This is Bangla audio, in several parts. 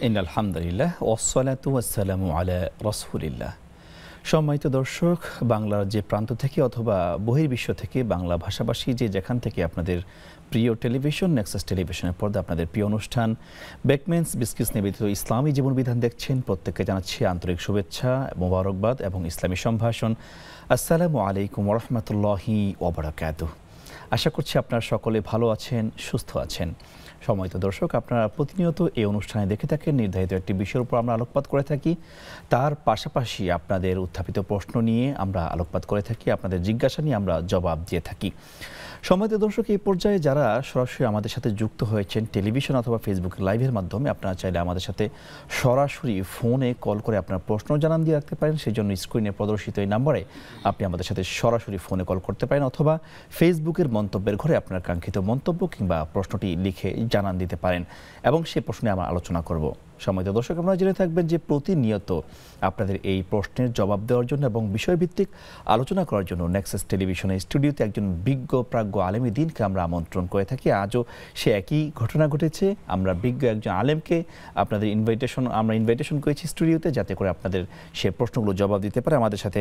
ইনআলহামদুলিল্লাহ ওয়াসসালাতু ওয়াসসালামু আলা রাসূলিল্লাহ। সম্মানিত দর্শক, বাংলার যে প্রান্ত থেকে অথবা বহির্বিশ্ব থেকে বাংলা ভাষাভাষী যে যেখান থেকে আপনাদের প্রিয় টেলিভিশন নেক্সাস টেলিভিশনের পর্দা আপনাদের প্রিয় অনুষ্ঠান বেকমেন্স বিস্কিটস নিবেদিত ইসলামী জীবনবিধান দেখছেন, প্রত্যেককে জানাচ্ছি আন্তরিক শুভেচ্ছা, মোবারকবাদ এবং ইসলামী সম্ভাষণ। আসসালামু আলাইকুম ওয়া রাহমাতুল্লাহি ওয়া বারাকাতুহু। আশা করছি আপনারা সকলে ভালো আছেন, সুস্থ আছেন। সম্মানিত দর্শক, আপনারা প্রতিনিয়ত এই অনুষ্ঠানে দেখে থাকেন, নির্ধারিত একটি বিষয়ের উপর আমরা আলোকপাত করে থাকি। তার পাশাপাশি আপনাদের উত্থাপিত প্রশ্ন নিয়ে আমরা আলোকপাত করে থাকি, আপনাদের জিজ্ঞাসা নিয়ে আমরা জবাব দিয়ে থাকি। সম্মানিত দর্শক, এই পর্যায়ে যারা সরাসরি আমাদের সাথে যুক্ত হয়েছেন টেলিভিশন অথবা ফেসবুক লাইভের মাধ্যমে, আপনারা চাইলে আমাদের সাথে সরাসরি ফোনে কল করে আপনার প্রশ্ন জানান দিয়ে রাখতে পারেন। সেই জন্য স্ক্রিনে প্রদর্শিত এই নাম্বারে আপনি আমাদের সাথে সরাসরি ফোনে কল করতে পারেন, অথবা ফেসবুকের মন্তব্যের ঘরে আপনার কাঙ্ক্ষিত মন্তব্য কিংবা প্রশ্নটি লিখে জানান দিতে পারেন এবং সেই প্রশ্নে আমরা আলোচনা করব। সম্মানিত দর্শক, আপনারা জেনে থাকবেন যে প্রতিনিয়ত আপনাদের এই প্রশ্নের জবাব দেওয়ার জন্য এবং বিষয়ভিত্তিক আলোচনা করার জন্য নেক্সাস টেলিভিশনের স্টুডিওতে একজন বিজ্ঞ প্রাজ্ঞ আলেমী দ্বীনকে আমরা আমন্ত্রণ করে থাকি। আজও সে একই ঘটনা ঘটেছে। আমরা বিজ্ঞ একজন আলেমকে আপনাদের ইনভাইটেশন করেছি স্টুডিওতে, যাতে করে আপনাদের সে প্রশ্নগুলো জবাব দিতে পারে। আমাদের সাথে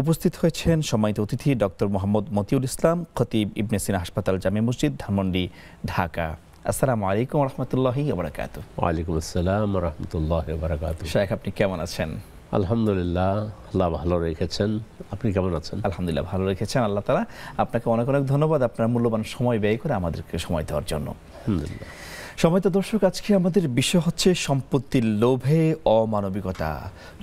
উপস্থিত হয়েছেন সম্মানিত অতিথি ডক্টর মোহাম্মদ মতিউল ইসলাম, খতিব ইবনে সিনা হাসপাতাল জামে মসজিদ, ধানমন্ডি, ঢাকা। আসসালামু আলাইকুম ওয়া রাহমাতুল্লাহি ওয়া বারাকাতুহু। ওয়া আলাইকুম আসসালাম ওয়া রাহমাতুল্লাহি ওয়া বারাকাতুহু। শাইখ, আপনি কেমন আছেন? আলহামদুলিল্লাহ, আল্লাহ ভালো রেখেছেন। আপনি কেমন আছেন? আলহামদুলিল্লাহ, ভালো রেখেছেন আল্লাহ তাআলা। আপনাকে অনেক অনেক ধন্যবাদ আপনার মূল্যবান সময় ব্যয় করে আমাদেরকে সময় দেওয়ার জন্য। আলহামদুলিল্লাহ। সম্মানিত দর্শক, আজকে আমাদের বিষয় হচ্ছে সম্পত্তির লোভে অমানবিকতা।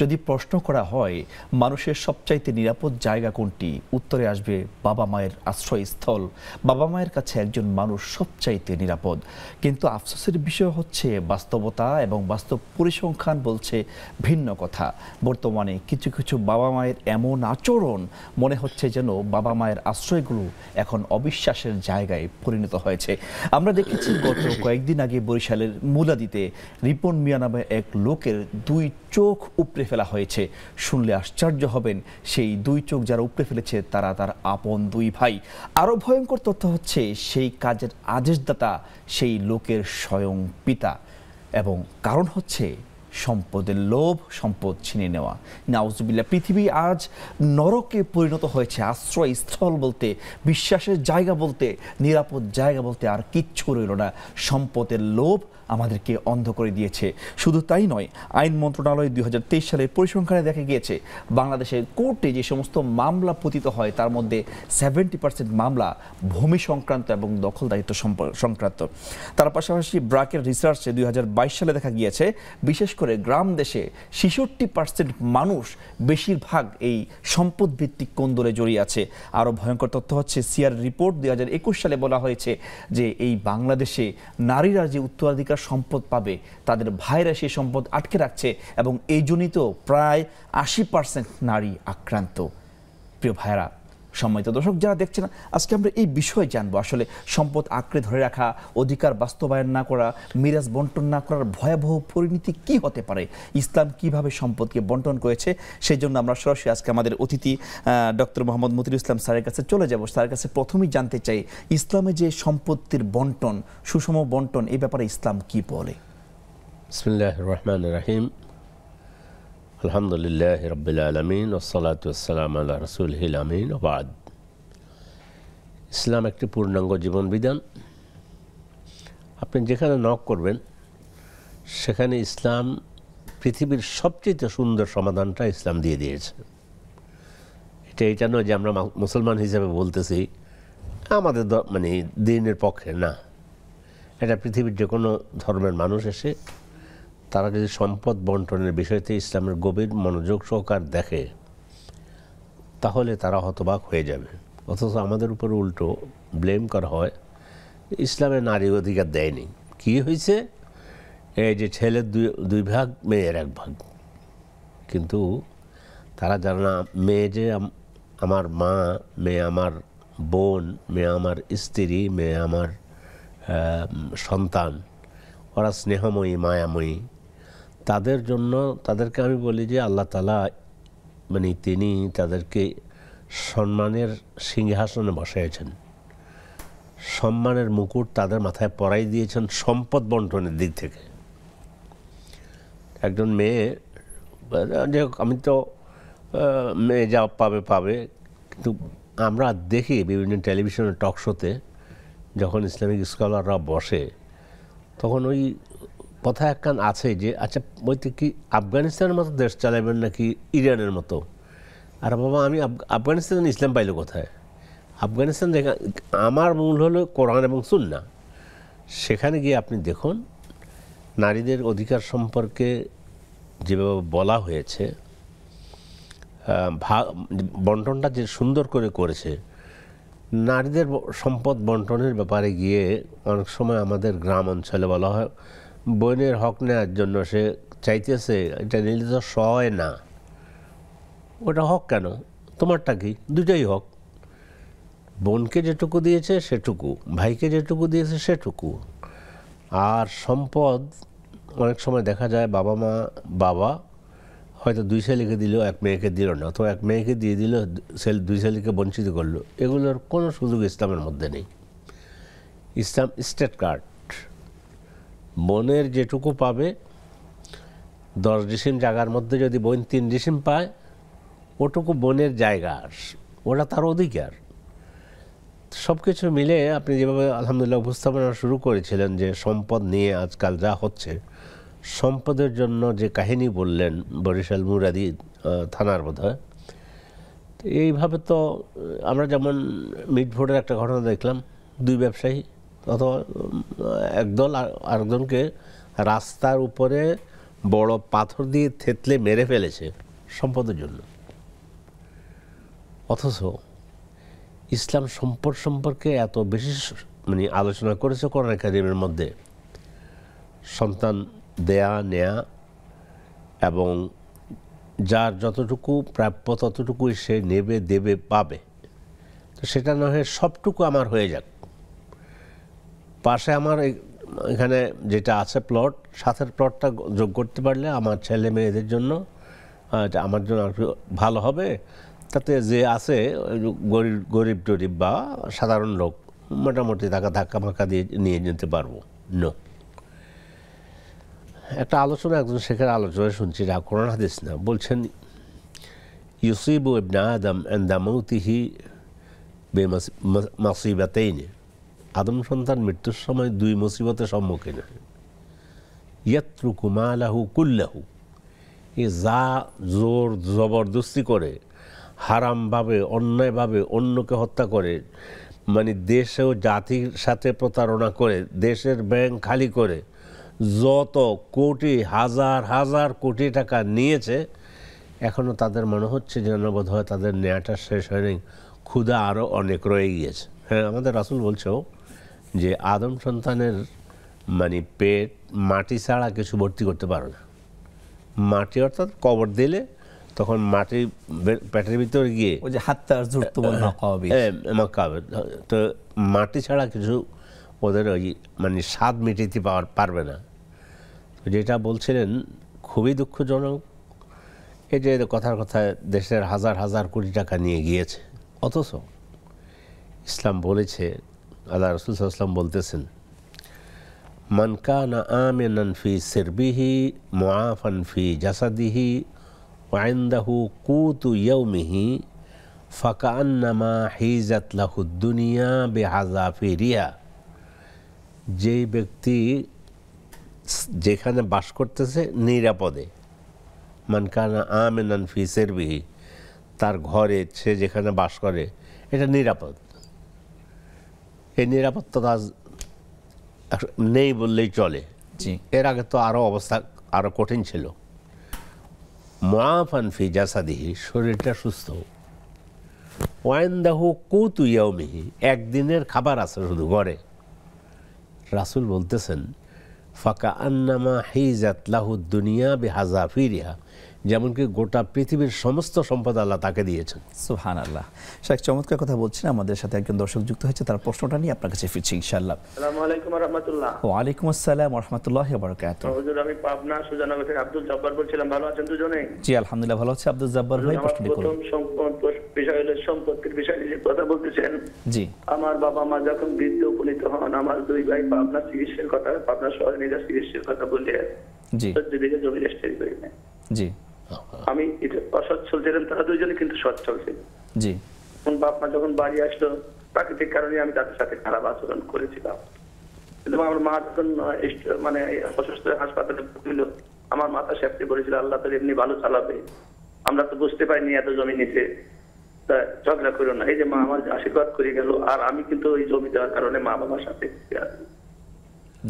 যদি প্রশ্ন করা হয় মানুষের সবচাইতে নিরাপদ জায়গা কোনটি, উত্তরে আসবে বাবা মায়ের আশ্রয়স্থল। বাবা মায়ের কাছে একজন মানুষ সবচাইতে নিরাপদ। কিন্তু আফসোসের বিষয় হচ্ছে বাস্তবতা এবং বাস্তব পরিসংখ্যান বলছে ভিন্ন কথা। বর্তমানে কিছু কিছু বাবা মায়ের এমন আচরণ, মনে হচ্ছে যেন বাবা মায়ের আশ্রয়গুলো এখন অবিশ্বাসের জায়গায় পরিণত হয়েছে। আমরা দেখেছি গত কয়েকদিন আগে বরিশালের মুলাদিতে রিপন মিয়া নামে এক লোকের 2 চোখ উপড়ে ফেলা হয়েছে। শুনলে আশ্চর্য হবেন, সেই 2 চোখ যারা উপড়ে ফেলেছে তারা তার আপন 2 ভাই। আরো ভয়ঙ্কর তথ্য হচ্ছে সেই কাজের আদেশদাতা সেই লোকের স্বয়ং পিতা, এবং কারণ হচ্ছে সম্পদের লোভ, সম্পদ ছিনে নেওয়া। নাউজুবিল্লাহ, পৃথিবী আজ নরকে পরিণত হয়েছে। আশ্রয়স্থল বলতে, বিশ্বাসের জায়গা বলতে, নিরাপদ জায়গা বলতে আর কিচ্ছু রইল না। সম্পদের লোভ আমাদেরকে অন্ধ করে দিয়েছে। শুধু তাই নয়, আইন মন্ত্রণালয় 2023 সালের পরিসংখ্যানে দেখা গিয়েছে বাংলাদেশের কোর্টে যে সমস্ত মামলা পতিত হয় তার মধ্যে 70% মামলা ভূমি সংক্রান্ত এবং দখলদারিত্ব সংক্রান্ত। তার পাশাপাশি ব্রাকের রিসার্চে 2022 সালে দেখা গিয়েছে বিশেষ করে গ্রাম দেশে 66% মানুষ বেশিরভাগ এই সম্পদ ভিত্তিক কোন্দলে জড়িয়ে আছে। আরও ভয়ঙ্কর তথ্য হচ্ছে সিআর রিপোর্ট 2021 সালে বলা হয়েছে যে এই বাংলাদেশে নারীরা যে উত্তরাধিকার সম্পদ পাবে তাদের ভাইরা সেই সম্পদ আটকে রাখছে, এবং এই জন্যই তো প্রায় 80% নারী আক্রান্ত। প্রিয় ভাইরা, সম্মানিত দর্শক যারা দেখছেন, আজকে আমরা এই বিষয়ে জানবো আসলে সম্পদ আঁকড়ে ধরে রাখা, অধিকার বাস্তবায়ন না করা, মিরাজ বন্টন না করার ভয়াবহ পরিণতি কি হতে পারে, ইসলাম কিভাবে সম্পদকে বন্টন করেছে। সেই জন্য আমরা সরাসরি আজকে আমাদের অতিথি ডক্টর মোহাম্মদ মতিউল ইসলাম স্যারের কাছে চলে যাব। স্যারের কাছে প্রথমেই জানতে চাই, ইসলামে যে সম্পত্তির বন্টন, সুষম বন্টন, এই ব্যাপারে ইসলাম কি বলে? বিসমিল্লাহির রহমানির রহিম। আলহামদুলিল্লাহি রাব্বিল আলামিন ওয়াসসালাতু ওয়াসসালামু আলা রাসূলিল আমিন ওয়া বা'দ। ইসলাম একটি পূর্ণাঙ্গ জীবন বিধান। আপনি যেখানে নক করবেন সেখানে ইসলাম পৃথিবীর সবচেয়ে সুন্দর সমাধানটা ইসলাম দিয়ে দিয়েছে। এটা নয় যে আমরা মুসলমান হিসেবে বলতেছি আমাদের মানে দ্বীনের পক্ষে না। এটা পৃথিবীর যে কোনো ধর্মের মানুষ এসে তারা যদি সম্পদ বন্টনের বিষয়তে ইসলামের গভীর মনোযোগ সহকার দেখে তাহলে তারা হতবাক হয়ে যাবে। অথচ আমাদের উপর উল্টো ব্লেম করা হয় ইসলামে নারী অধিকার দেয়নি। কি হয়েছে, এই যে ছেলের 2 ভাগ, মেয়ের 1 ভাগ। কিন্তু তারা জানে না মেয়ে যে আমার মা, মেয়ে আমার বোন, মেয়ে আমার স্ত্রী, মেয়ে আমার সন্তান, ওরা স্নেহময়ী, মায়াময়ী। তাদের জন্য তাদেরকে আমি বলি যে আল্লাহ তাআলা মানে তিনি তাদেরকে সম্মানের সিংহাসনে বসাইছেন, সম্মানের মুকুট তাদের মাথায় পরাই দিয়েছেন সম্পদ বন্টনের দিক থেকে। একজন মেয়ে, যাই হোক, আমি তো মেয়ে যা পাবে পাবে, কিন্তু আমরা দেখি বিভিন্ন টেলিভিশনের টক শোতে যখন ইসলামিক স্কলাররা বসে, তখন ওই কথা একখান আছে যে আচ্ছা বইতে কি আফগানিস্তানের মতো দেশ চালাবেন নাকি ইরানের মতো? আর বাবা, আমি আফগানিস্তানে ইসলাম পাইলো কোথায়? আফগানিস্তান দেখা, আমার মূল হলো কোরআন এবং সুন্নাহ। সেখানে গিয়ে আপনি দেখুন নারীদের অধিকার সম্পর্কে যেভাবে বলা হয়েছে, বন্টনটা যে সুন্দর করে করেছে। নারীদের সম্পদ বন্টনের ব্যাপারে গিয়ে অনেক সময় আমাদের গ্রাম অঞ্চলে বলা হয় বোনের হক নেওয়ার জন্য সে চাইতেছে, এটা নিলে তো সয় না। ওটা হক কেন? তোমারটা কি? দুটাই হক। বোনকে যেটুকু দিয়েছে সেটুকু, ভাইকে যেটুকু দিয়েছে সেটুকু। আর সম্পদ অনেক সময় দেখা যায় বাবা হয়তো 2 ছেলেকে দিল, 1 মেয়েকে দিল না, তো 1 মেয়েকে দিয়ে দিল, 2 ছেলেকে বঞ্চিত করলো। এগুলোর কোনো সুযোগ ইসলামের মধ্যে নেই। ইসলাম স্টেট কার্ড। বোনের যেটুকু পাবে, 10 ডিসিম জায়গার মধ্যে যদি বোন 3 ডিসিম পায়, ওটুকু বোনের জায়গা, ওটা তার অধিকার। সব কিছু মিলে আপনি যেভাবে আলহামদুলিল্লাহ উপস্থাপনা শুরু করেছিলেন যে সম্পদ নিয়ে আজকাল যা হচ্ছে, সম্পদের জন্য যে কাহিনী বললেন বরিশাল মুরাদি থানার বোধহয়, এইভাবে তো আমরা যেমন মিটফোর্ডের একটা ঘটনা দেখলাম, 2 ব্যবসায়ী অথবা একদল আরেকজনকে রাস্তার উপরে বড় পাথর দিয়ে থেতলে মেরে ফেলেছে সম্পদের জন্য। অথচ ইসলাম সম্পদ সম্পর্কে এত বেশি মানে আলোচনা করেছে কোরআন কারীমের মধ্যে, সন্তান দেয়া নেয়া এবং যার যতটুকু প্রাপ্য ততটুকুই সে নেবে, দেবে, পাবে। তো সেটা না হয়ে সবটুকু আমার হয়ে যাক। পাশে আমার এখানে যেটা আছে প্লট, সাথের প্লটটা যোগ করতে পারলে আমার ছেলে মেয়েদের জন্য, আমার জন্য একটু ভালো হবে। তাতে যে আছে গরিব টরিব বা সাধারণ লোক মোটামুটি টাকা ধাক্কা মাক্কা দিয়ে নিয়ে যেতে পারবো। নো, একটা আলোচনা, একজন শেখের আলোচনা শুনছি, যা কোরআন হাদিস না, বলছেন ইউসিবু ইবনে আদম ইনদা মাউতিহি বিমাসিবাতাইন। আদম সন্তান মৃত্যুর সময় 2 মুসিবতের সম্মুখীন হয়। ইয়াতরুকু মালাহু কুল্লাহু, এ যা জোর জবরদস্তি করে, হারামভাবে অন্যায়ভাবে অন্যকে হত্যা করে, মানে দেশ ও জাতির সাথে প্রতারণা করে, দেশের ব্যাংক খালি করে যত কোটি হাজার হাজার কোটি টাকা নিয়েছে, এখনও তাদের মনে হচ্ছে যেন বোধ হয় তাদের নেয়াটা শেষ হয়নি, ক্ষুধা আরও অনেক রয়ে গিয়েছে। হ্যাঁ, আমাদের রাসূল বলছেও যে আদম সন্তানের মানে পেট মাটি ছাড়া কিছু ভর্তি করতে পারে না। মাটি অর্থাৎ কবর দিলে তখন মাটি পেটের ভিতরে গিয়ে ওই যে হাত্তার জুরতুল মাকাবির, মাকাবির, তো মাটি ছাড়া কিছু ওদের ওই মানে স্বাদ মিটাইতে পারবে না। তো যেটা বলছিলেন খুবই দুঃখজনক। এই যে কথার কথায় দেশের হাজার হাজার কোটি টাকা নিয়ে গিয়েছে, অথচ ইসলাম বলেছে, আল্লাহ রাসূল সাল্লাল্লাহু আলাইহি ওয়াসাল্লাম বলতেছেন, মান কানা আমিনান ফি সিরবিহি মুআফান ফি জাসাদিহি ওয়া ইনদাহু কুতু ইয়াউমিহি ফাকান্নামা হিজাত লাহু দুনিয়া বিহাযাফিরিহা। যে ব্যক্তি যেখানে বাস করতেছে নিরাপদে, মান কানা আমিনান ফি সিরবিহি, তার ঘরে সে যেখানে বাস করে এটা নিরাপদ। এই নিরাপত্তা নেই বললেই চলে। এর আগে তো আরও অবস্থা আরও কঠিন ছিল। মুআফান ফি জাসাদিহি, শরীরটা সুস্থ। ওয়াইন্দাহু কুতু ইয়াউমিহি, একদিনের খাবার আছে শুধু ঘরে। রাসূল বলতেছেন ফাকা আন্নামা হিজাত লাহু দুনিয়া বিহাযাফিরিহা, যেমনকি গোটা পৃথিবীর সমস্ত সম্পদ আল্লাহ তাকে দিয়েছেন। সুবহানাল্লাহ। শেখ, চমৎকার কথা বলছেন। আমাদের সাথে একজন দর্শক যুক্ত হয়েছে, তার প্রশ্নটা নিয়ে আপনার কাছে ফিরছি ইনশাআল্লাহ। আসসালামু আলাইকুম ওয়া রাহমাতুল্লাহ। ওয়া আলাইকুম আসসালাম ওয়া রাহমাতুল্লাহি ওয়া বারাকাতুহু। হুজুর, আমি পাবনা সুজানগর থেকে আব্দুল জব্বার বলছিলাম। ভালো আছেন দুজনে? জি আলহামদুলিল্লাহ ভালো আছি। আব্দুল জব্বার ভাই, প্রশ্নটি করুন। প্রথম বিষয় হলো সম্পত্তির বিষয়ে যে কথা বলতেছেন। জি। আমার বাবা মা যখন বৃদ্ধ উপনীত হন, আমার 2 ভাই পাবনা চিকিৎসার কথা, পাবনা শহরে নিজের চিকিৎসার কথা বলে জি 14 বিঘা জমি রেজিস্ট্রি করি নাই। জি আমি এটা অসচ্ছল ছিলেন, তারা দুইজনে কিন্তু সচ্ছল ছিল। জি এখন বাপ মা যখন বাড়ি আসলো, প্রাকৃতিক কারণে আমি তাদের সাথে খারাপ আচরণ করেছিলাম। কিন্তু আমার মা যখন মানে অসুস্থ হাসপাতালে ভর্তি হলো, আমার মাথা সেপ্টে বলেছিল আল্লাহ তো এমনি ভালো চালাবে, আমরা তো বুঝতে পারিনি এত জমি নিতে, তা ঝগড়া করো না। এই যে মা আমার আশীর্বাদ করে গেল, আর আমি কিন্তু ওই জমি দেওয়ার কারণে মা বাবার সাথে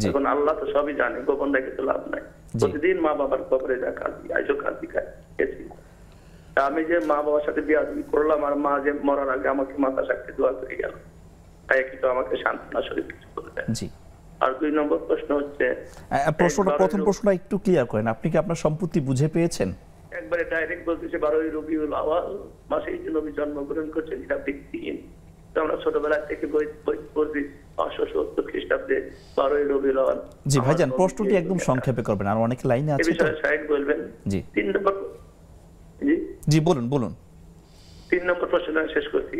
জি এখন আল্লাহ তো সবই জানে, গোপন রেখে তো লাভ নাই। প্রতিদিন মা বাবার কবরে যা কাঁদি, আইসো কাঁদি গেছি। আমি যে মা বাবার সাথে বিয়ে করলাম, আর মা যে মরার আগে আমাকে মাথা সাক্ষী দোয়া করে গেল, তাই কিন্তু আমাকে সান্ত্বনা শরীর কিছু করে দেয়। জি আর 2 নম্বর প্রশ্ন হচ্ছে, প্রথম প্রশ্নটা একটু ক্লিয়ার করেন, আপনি কি আপনার সম্পত্তি বুঝে পেয়েছেন? একবারে ডাইরেক্ট বলতেছে 12ই রবিউল আওয়াল মাসে এই নবী জন্মগ্রহণ করছেন, এটা ভিত্তিহীন। তো আমরা ছোটবেলা থেকে বই পড়ছি 570 খ্রিস্টাব্দে 12ই রবিউল আওয়াল। জি ভাইজান, প্রশ্নটি একদম সংক্ষেপে করবেন, আর অনেক লাইনে এই আছে তো। বিষয়ে সাহেব বলবেন। জি 3 নম্বর, জি জি বলুন বলুন। 3 নম্বর প্রশ্নটা শেষ করছি।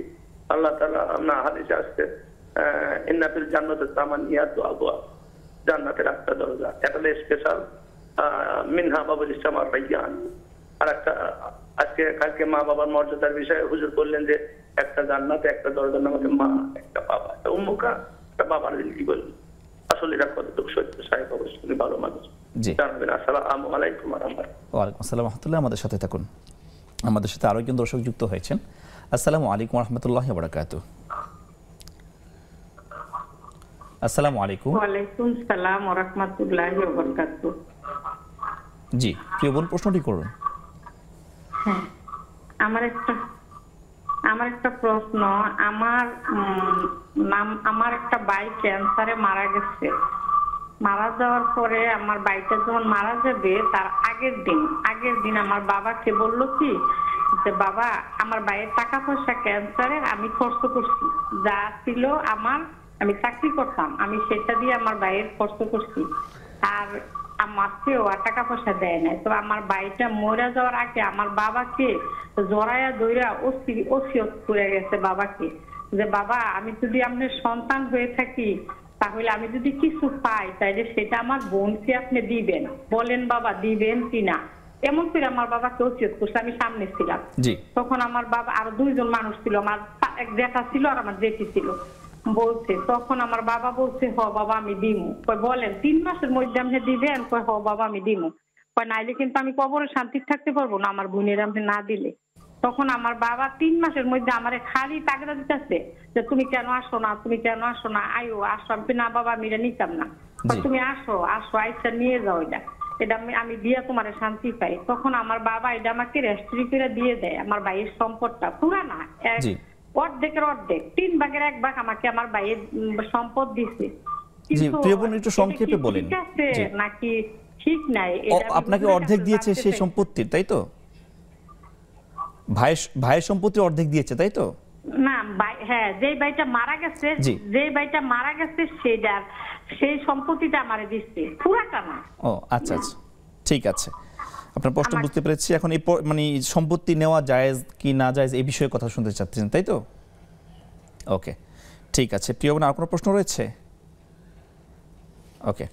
আল্লাহ তাআলা না হাদিসে আসছে ইন্না ফিল জান্নাতি তামানিয়াতু আবওয়াব, জান্নাতের 8টা দরজা, এটা স্পেশাল মিনহা বাবুল ইসলাম আর রাইয়ান। আর একটা কালকে মা বাবার মর্যাদার বিষয়ে হুজুর বললেন যে একটা জান্নাতে একটা দরজার নাম হচ্ছে মা, একটা বাবা, একটা উম্মুকা, একটা বাবার কি বললেন। আসলে এটা কতটুকু সত্য সাহেব, অবশ্যই ভালো মানুষ জি জানাবেন। আসসালামু আলাইকুম ওয়া রাহমাতুল্লাহ। ওয়ালাইকুম আসসালাম রহমতুল্লাহ। আমাদের সাথে থাকুন, আমাদের সাথে আরো একজন দর্শক যুক্ত হয়েছেন। আসসালামু আলাইকুম রহমতুল্লাহ বারাকাতুহু। আসসালামু আলাইকুম। ওয়ালাইকুম সালাম ওয়া রাহমাতুল্লাহি ওয়া বারাকাতুহু। জি প্রিয় বোন, প্রশ্নটি করুন। হ্যাঁ, আমার একটা প্রশ্ন। আমার একটা ভাই ক্যান্সারে মারা গেছে। মারা যাওয়ার পরে আমার ভাইটা যখন মারা যাবে তার আগের দিন আমার বাবাকে বললো কি যে বাবা, আমার ভাইয়ের টাকা পয়সা ক্যান্সারে আমি খরচ করছি, যা ছিল আমি চাকরি করতাম, আমি সেটা দিয়ে আমার ভাইয়ের খরচ করছি, আর আমার কেউ আর টাকা পয়সা দেয় নাই। তো আমার ভাইটা মরে যাওয়ার আগে আমার বাবাকে জড়াইয়া দইরা ওসিয়ত করে গেছে বাবাকে যে বাবা, আমি যদি আপনার সন্তান হয়ে থাকি তাহলে আমি যদি কিছু পাই তাইলে সেটা আমার বোনকে আপনি দিবেন, বলেন বাবা দিবেন কিনা। এমন করে আমার বাবাকে ওসিয়ত করছে, আমি সামনে ছিলাম। তখন আমার বাবা, আরো 2 জন মানুষ ছিল, আমার এক জেঠা ছিল আর আমার জেঠি ছিল, বলছে। তখন আমার বাবা বলছে হ বাবা আমি দিমু। বলেন 3 মাসের মধ্যে আপনি দিবেন? হ বাবা আমি দিমু। নাইলে কিন্তু আমি কবরে শান্তি থাকতে পারবো না আমার বোনের আপনি না দিলে। তখন আমার বাবা 3 মাসের মধ্যে আমারে খালি তাগদা দিতেছে যে তুমি কেন আসো না, তুমি কেন আসো না, আয়ো আসো। আমি না বাবা আমি এটা নিতাম না, তুমি আসো আইসা নিয়ে যাও, এটা আমি দিয়া তোমার শান্তি পাই। তখন আমার বাবা এটা আমাকে রেজিস্ট্রি করে দিয়ে দেয়। আমার ভাইয়ের সম্পদটা পুরা না, অর্ধেকের অর্ধেক, 3 ভাগের 1 ভাগ আমাকে আমার ভাইয়ের সম্পদ দিছে। জি প্রিয় বোন, একটু সংক্ষেপে বলেন। ঠিক আছে নাকি ঠিক নাই? আপনাকে অর্ধেক দিয়েছে সেই সম্পত্তির, তাই তো? ভাইয়ের সম্পত্তি অর্ধেক দিয়েছে, তাই তো? না হ্যাঁ, যেই ভাইটা মারা গেছে সেই সম্পত্তিটা আমারে দিচ্ছে, পুরাটা না। ও আচ্ছা আচ্ছা, ঠিক আছে, আপনার প্রশ্ন বুঝতে পেরেছি। এখন এই মানে সম্পত্তি নেওয়া জায়েজ কি না জায়েজ এই বিষয়ে কথা শুনতে চাচ্ছেন, তাই তো? ওকে, ঠিক আছে। প্রিয় বোন, আর কোনো প্রশ্ন রয়েছে? ওকে,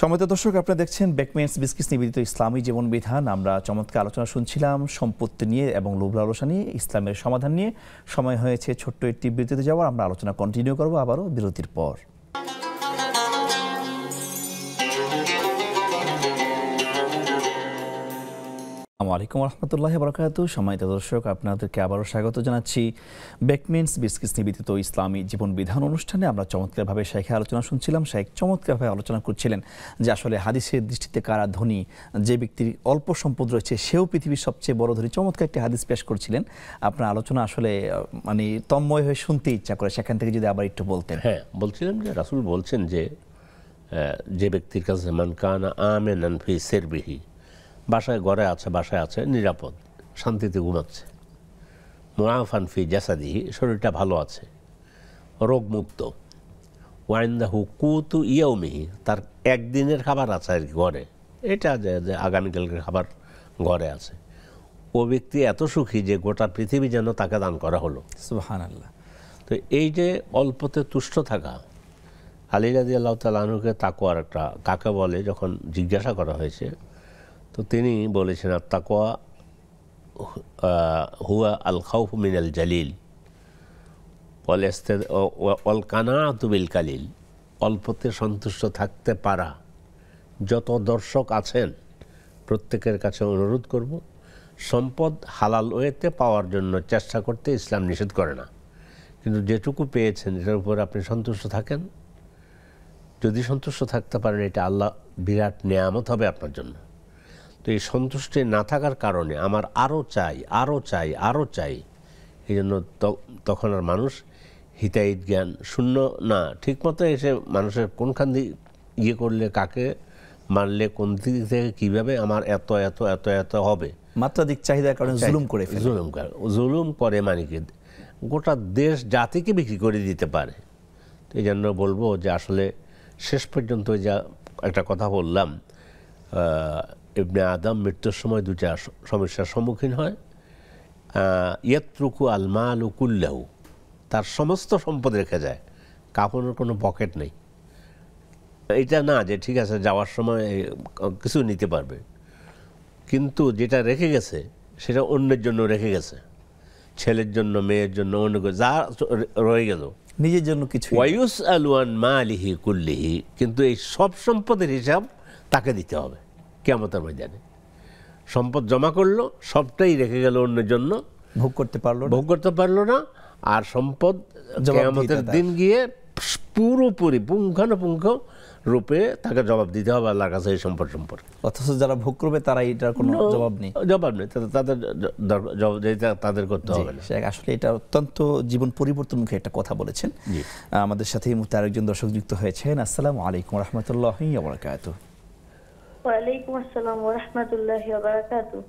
সম্মানিত দর্শক, আপনারা দেখছেন বেকমেন্স বিস্কিটস নিবেদিত ইসলামী জীবন বিধান। আমরা চমৎকার আলোচনা শুনছিলাম সম্পত্তি নিয়ে এবং লোভ লালসা নিয়ে, ইসলামের সমাধান নিয়ে। সময় হয়েছে ছোট্ট একটি বিরতিতে যাওয়ার। আমরা আলোচনা কন্টিনিউ করবো আবারও বিরতির পর। আসসালামু আলাইকুম রহমতুল্লাহি বারাকাতুহু। সম্মানিত দর্শক, আপনাদেরকে আবারও স্বাগত জানাচ্ছি বেকমেন্স বিস্কিটস নিবেদিত ইসলামী জীবন বিধান অনুষ্ঠানে। আমরা চমৎকারভাবে শেখে আলোচনা শুনছিলাম। শেখ চমৎকারভাবে আলোচনা করছিলেন যে আসলে হাদিসের দৃষ্টিতে কারা ধনী, যে ব্যক্তির অল্প সম্পদ রয়েছে সেও পৃথিবীর সবচেয়ে বড় ধনী। চমৎকার একটি হাদিস পেশ করছিলেন। আপনার আলোচনা আসলে মানে তন্ময় হয়ে শুনতে ইচ্ছা করে, সেখান থেকে যদি আবার একটু বলতেন। হ্যাঁ, বলছিলাম যে রাসূল বলছেন যে ব্যক্তির কাছে মান কানা আমিনান ফি সিরবিহি, বাসায় ঘরে আছে, বাসায় আছে নিরাপদ, শান্তিতে ঘুমাচ্ছে, মুআফান ফি জাসাদিহি, শরীরটা ভালো আছে, রোগমুক্ত, ওয়াইন্দাহু কুতু ইয়াউমিহি, তার একদিনের খাবার আছে আর কি ঘরে, এটা যে আগামীকালকের খাবার ঘরে আছে, ও ব্যক্তি এত সুখী যে গোটা পৃথিবী যেন তাকে দান করা হলো। সুবহানাল্লাহ। তো এই যে অল্পতে তুষ্ট থাকা, আলী রাদিয়াল্লাহু তাআলা আনহুকে তাকওয়ার একটা কাকে বলে যখন জিজ্ঞাসা করা হয়েছে, তো তিনি বলেছেন তাকওয়া হুয়া আল খাউফু মিনাল জালিল ওয়াল কানাআতু বিল কালিল, অল্পতে সন্তুষ্ট থাকতে পারা। যত দর্শক আছেন প্রত্যেকের কাছে অনুরোধ করব, সম্পদ হালাল ওয়েতে পাওয়ার জন্য চেষ্টা করতে ইসলাম নিষেধ করে না, কিন্তু যেটুকু পেয়েছেন এটার উপর আপনি সন্তুষ্ট থাকেন। যদি সন্তুষ্ট থাকতে পারেন এটা আল্লাহ বিরাট নেয়ামত হবে আপনার জন্য। তো এই সন্তুষ্টি না থাকার কারণে আমার আরও চাই আরও চাই আরও চাই, এই জন্য তখন আর মানুষ হিতাহিত জ্ঞান শূন্য না, ঠিকমতো এসে মানুষের কোনখান দিয়ে ইয়ে করলে কাকে মানলে কোন দিক থেকে কীভাবে আমার এত এত এত এত হবে, মাত্রাধিক চাহিদার কারণে জুলুম করে ফেলে। জুলুম করে মানে কি গোটা দেশ জাতিকে বিক্রি করে দিতে পারে। তো এই জন্য বলবো যে আসলে শেষ পর্যন্ত যা একটা কথা বললাম, ইবনে আদম মৃত্যুর সময় দুটা সমস্যার সম্মুখীন হয়। ইয়াত্রুকু আল মালু কুল্লাহু, তার সমস্ত সম্পদ রেখে যায়, কাপড়ের কোনো পকেট নেই। এটা না যে ঠিক আছে যাওয়ার সময় কিছু নিতে পারবে, কিন্তু যেটা রেখে গেছে সেটা অন্যের জন্য রেখে গেছে, ছেলের জন্য, মেয়ের জন্য, অন্য যা রয়ে গেল, নিজের জন্য কিছু। ওয়ায়ুস আলওয়ান মালিহি কুল্লিহি, কিন্তু এই সব সম্পদের হিসাব তাকে দিতে হবে কিয়ামতের ময়দানে। সম্পদ জমা করলো, সবটাই রেখে গেল অন্যের জন্য, ভোগ করতে পারলো না, আর সম্পদ কিয়ামতের দিন গিয়ে পুরোপুরি পুঙ্খানুপুঙ্খ রূপে তাকে জবাব দিতে হবে আল্লাহর কাছে এই সম্পদ সম্পর্কে। অথচ যারা ভোগ করবে তারা এটার কোনো জবাব নেই, তাদের জবাবদিহিতা তাদের করতে হবে না। আসলে এটা অত্যন্ত জীবন পরিবর্তনমুখী একটা কথা বলেছেন। আমাদের সাথে এই মুহূর্তে আরেকজন দর্শক যুক্ত হয়েছেন। আসসালামু আলাইকুম ওয়া রাহমাতুল্লাহি ওয়া বারাকাতুহু। ওয়া আলাইকুম আসসালাম ওয়া রাহমাতুল্লাহি ওয়া বারাকাতুহু।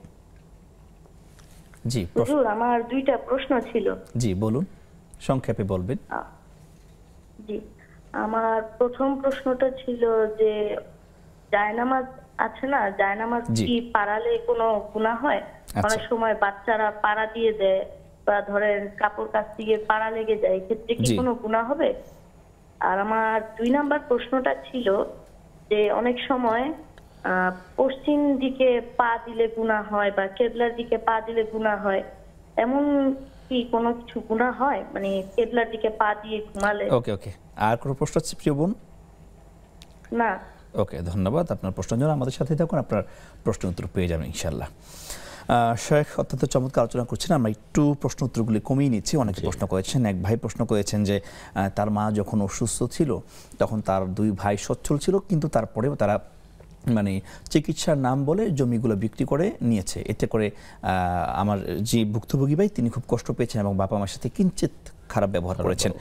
জি হুজুর, আমার দুইটা প্রশ্ন ছিল। জি বলুন, সংক্ষেপে বলবেন। জি, আমার প্রথম প্রশ্নটা ছিল যে জায়নামাজ আছে না, জায়নামাজ কি পাড়ালে কোনো গুনাহ হয়? অনেক সময় বাচ্চারা পাড়া দিয়ে দেয় বা ধরেন কাপড় কাচ দিয়ে পাড়া লেগে যায়, এক্ষেত্রে কি কোনো গুনাহ হবে? আর আমার 2 নাম্বার প্রশ্নটা ছিল যে অনেক সময় পশ্চিম দিকে পা দিলে গুনাহ হয় বা কেবলার দিকে পা দিলে গুনাহ হয়, এমন কি কোনো কিছু গুনাহ হয়, মানে কেবলার দিকে পা দিয়ে ঘুমালে? ওকে, আর কোনো প্রশ্ন আছে প্রিয় বোন? না। ওকে, ধন্যবাদ আপনার প্রশ্নের জন্য। আমাদের সাথে থাকুন, আপনার প্রশ্ন উত্তর পেয়ে যাবেন ইনশাআল্লাহ। শেখ অত্যন্ত চমৎকার আলোচনা করছেন। আমরা একটু প্রশ্ন উত্তরগুলি কমিয়ে নিচ্ছি। অনেকে প্রশ্ন করেছেন, এক ভাই প্রশ্ন করেছেন যে তার মা যখন অসুস্থ ছিল তখন তার 2 ভাই সচ্ছল ছিল, কিন্তু তারপরেও তারা মানে চিকিৎসার নাম বলে জমিগুলো বিক্রি করে নিয়েছে। এতে করে আমার যে ভুক্তভোগী ভাই তিনি খুব কষ্ট পেয়েছেন এবং বাবা মার সাথে কিঞ্চিত খারাপ ব্যবহার করেছেন।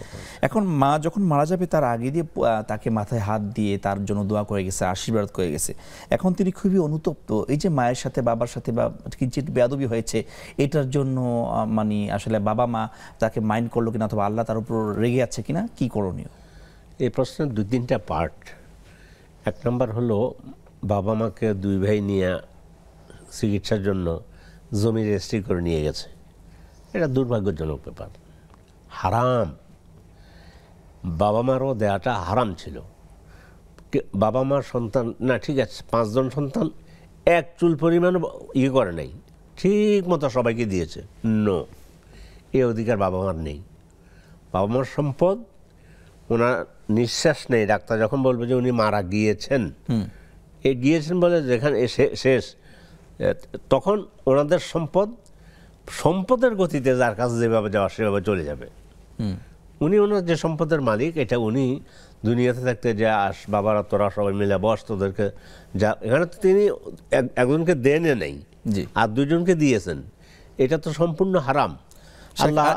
এখন মা যখন মারা যাবে তার আগে দিয়ে তাকে মাথায় হাত দিয়ে তার জন্য দোয়া করে গেছে, আশীর্বাদ করে গেছে। এখন তিনি খুবই অনুতপ্ত, এই যে মায়ের সাথে বাবার সাথে বা কিঞ্চিত বেয়াদবি হয়েছে, এটার জন্য মানে আসলে বাবা মা তাকে মাইন্ড করলো কিনা অথবা আল্লাহ তার উপর রেগে আছে কিনা, কি করণীয়? এই প্রশ্নের 2-3টা পার্ট। 1 নম্বর হলো বাবা মাকে 2 ভাই নিয়ে চিকিৎসার জন্য জমি রেজিস্ট্রি করে নিয়ে গেছে, এটা দুর্ভাগ্যজনক ব্যাপার, হারাম। বাবা মারও দেয়াটা হারাম ছিল। বাবা মার সন্তান না, ঠিক আছে 5 জন সন্তান, 1 চুল পরিমাণ ইয়ে করে নাই, ঠিক মতো সবাইকে দিয়েছে। নো, এই অধিকার বাবা মার নেই। বাবা মার সম্পদ, ওনার নিঃশ্বাস নেই, ডাক্তার যখন বলবে যে উনি মারা গিয়েছেন, এই গিয়েছেন বলে যেখানে শেষ, তখন ওনাদের সম্পদের গতিতে যার কাছে যেভাবে যাওয়া সেভাবে চলে যাবে। উনি ওনার যে সম্পদের মালিক, এটা উনি দুনিয়াতে থাকতে যে বাবারা তোরা সবাই মিলে বস, তোদেরকে যা, এখানে তো তিনি একজনকে দেন নেই, আর 2 জনকে দিয়েছেন, এটা তো সম্পূর্ণ হারাম।